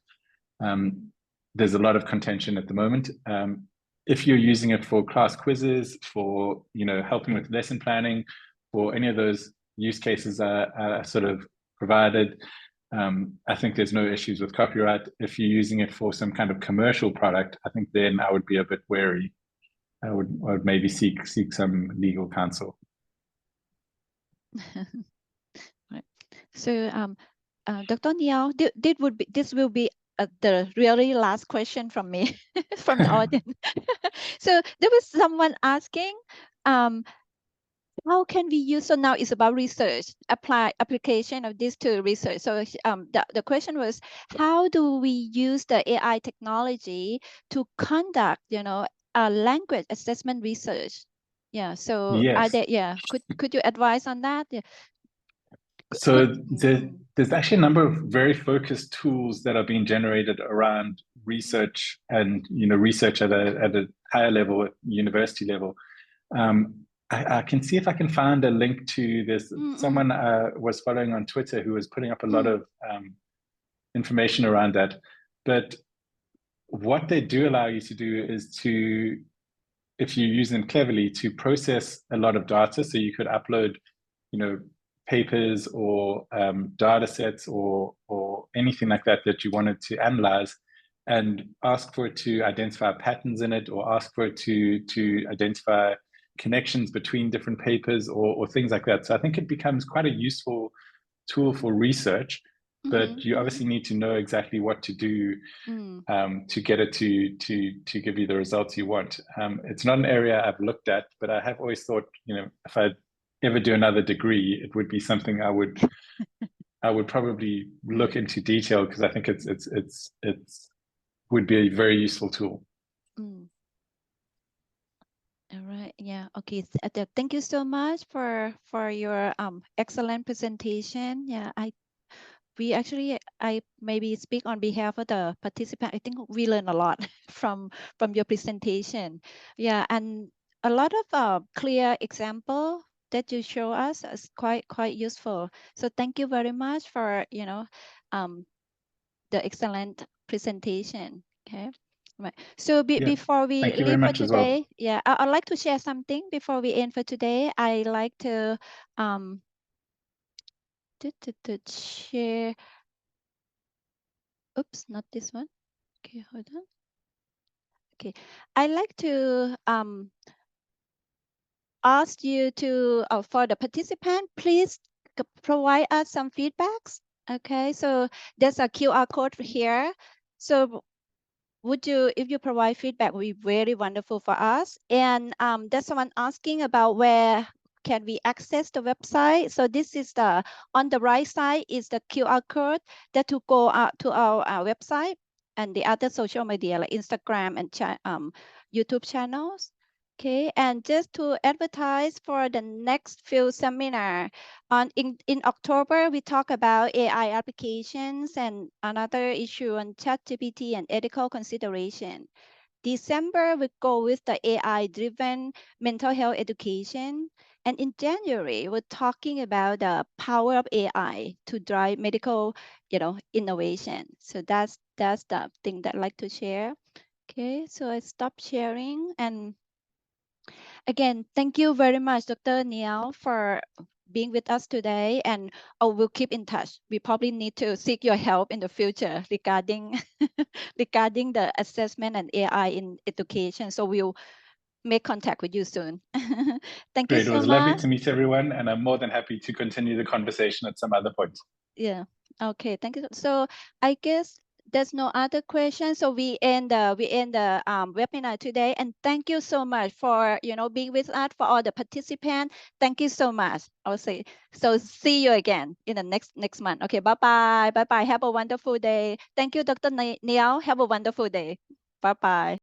there's a lot of contention at the moment. If you're using it for class quizzes, for helping with lesson planning, for any of those use cases are sort of provided, I think there's no issues with copyright. If you're using it for some kind of commercial product, I think then I would be a bit wary. I would maybe seek some legal counsel. Right. So, Dr. Niall, this will be the really last question from me, from the audience. So there was someone asking, how can we use, so now it's about research, application of this to research. So the question was, how do we use the AI technology to conduct, language assessment research? Yeah, so yes. Could you advise on that? Yeah. So there's actually a number of very focused tools that are being generated around research and research at a higher level, at university level. I can see if I can find a link to this. Someone was following on Twitter who was putting up a lot of information around that. But what they do allow you to do is to, if you use them cleverly, to process a lot of data. So you could upload, papers or data sets or anything like that you wanted to analyze, and ask for it to identify patterns in it, or ask for it to identify connections between different papers or things like that. So I think it becomes quite a useful tool for research, but you obviously need to know exactly what to do to get it to give you the results you want. It's not an area I've looked at, but I have always thought, if I ever do another degree, it would be something I would probably look into detail, because I think it's would be a very useful tool. All right. Yeah. Okay. Thank you so much for your excellent presentation. Yeah. I maybe speak on behalf of the participant. I think we learned a lot from your presentation. Yeah, and a lot of clear example that you show us is quite useful. So thank you very much for the excellent presentation. Okay. Right. So before we leave for today, yeah, I'd like to share something before we end for today. I like to share. Oops, not this one. Okay, hold on. Okay, I like to ask you to, for the participant, please provide us some feedbacks. Okay, so there's a QR code here. So would you, if you provide feedback, would be very wonderful for us. And there's someone asking about where can we access the website. So this is the, on the right side is the QR code that to go out to our website and the other social media like Instagram and YouTube channels. Okay, and just to advertise for the next few seminar in October, we talk about AI applications and another issue on ChatGPT and ethical consideration. December, we go with the AI-driven mental health education. And in January, we're talking about the power of AI to drive medical, innovation. So that's the thing that I'd like to share. Okay, so I stop sharing. And again, thank you very much, Dr. Neil, for being with us today, and we'll keep in touch. We probably need to seek your help in the future regarding regarding the assessment and AI in education. So we'll make contact with you soon. Thank you Great. so It was much. lovely to meet everyone, and I'm more than happy to continue the conversation at some other point. Yeah. Okay. Thank you. So I guess there's no other questions. So we end the webinar today. And thank you so much for being with us, for all the participants. Thank you so much. I'll say so. See you again in the next month. Okay. Bye bye. Bye bye. Have a wonderful day. Thank you, Dr. Neil. Have a wonderful day. Bye bye.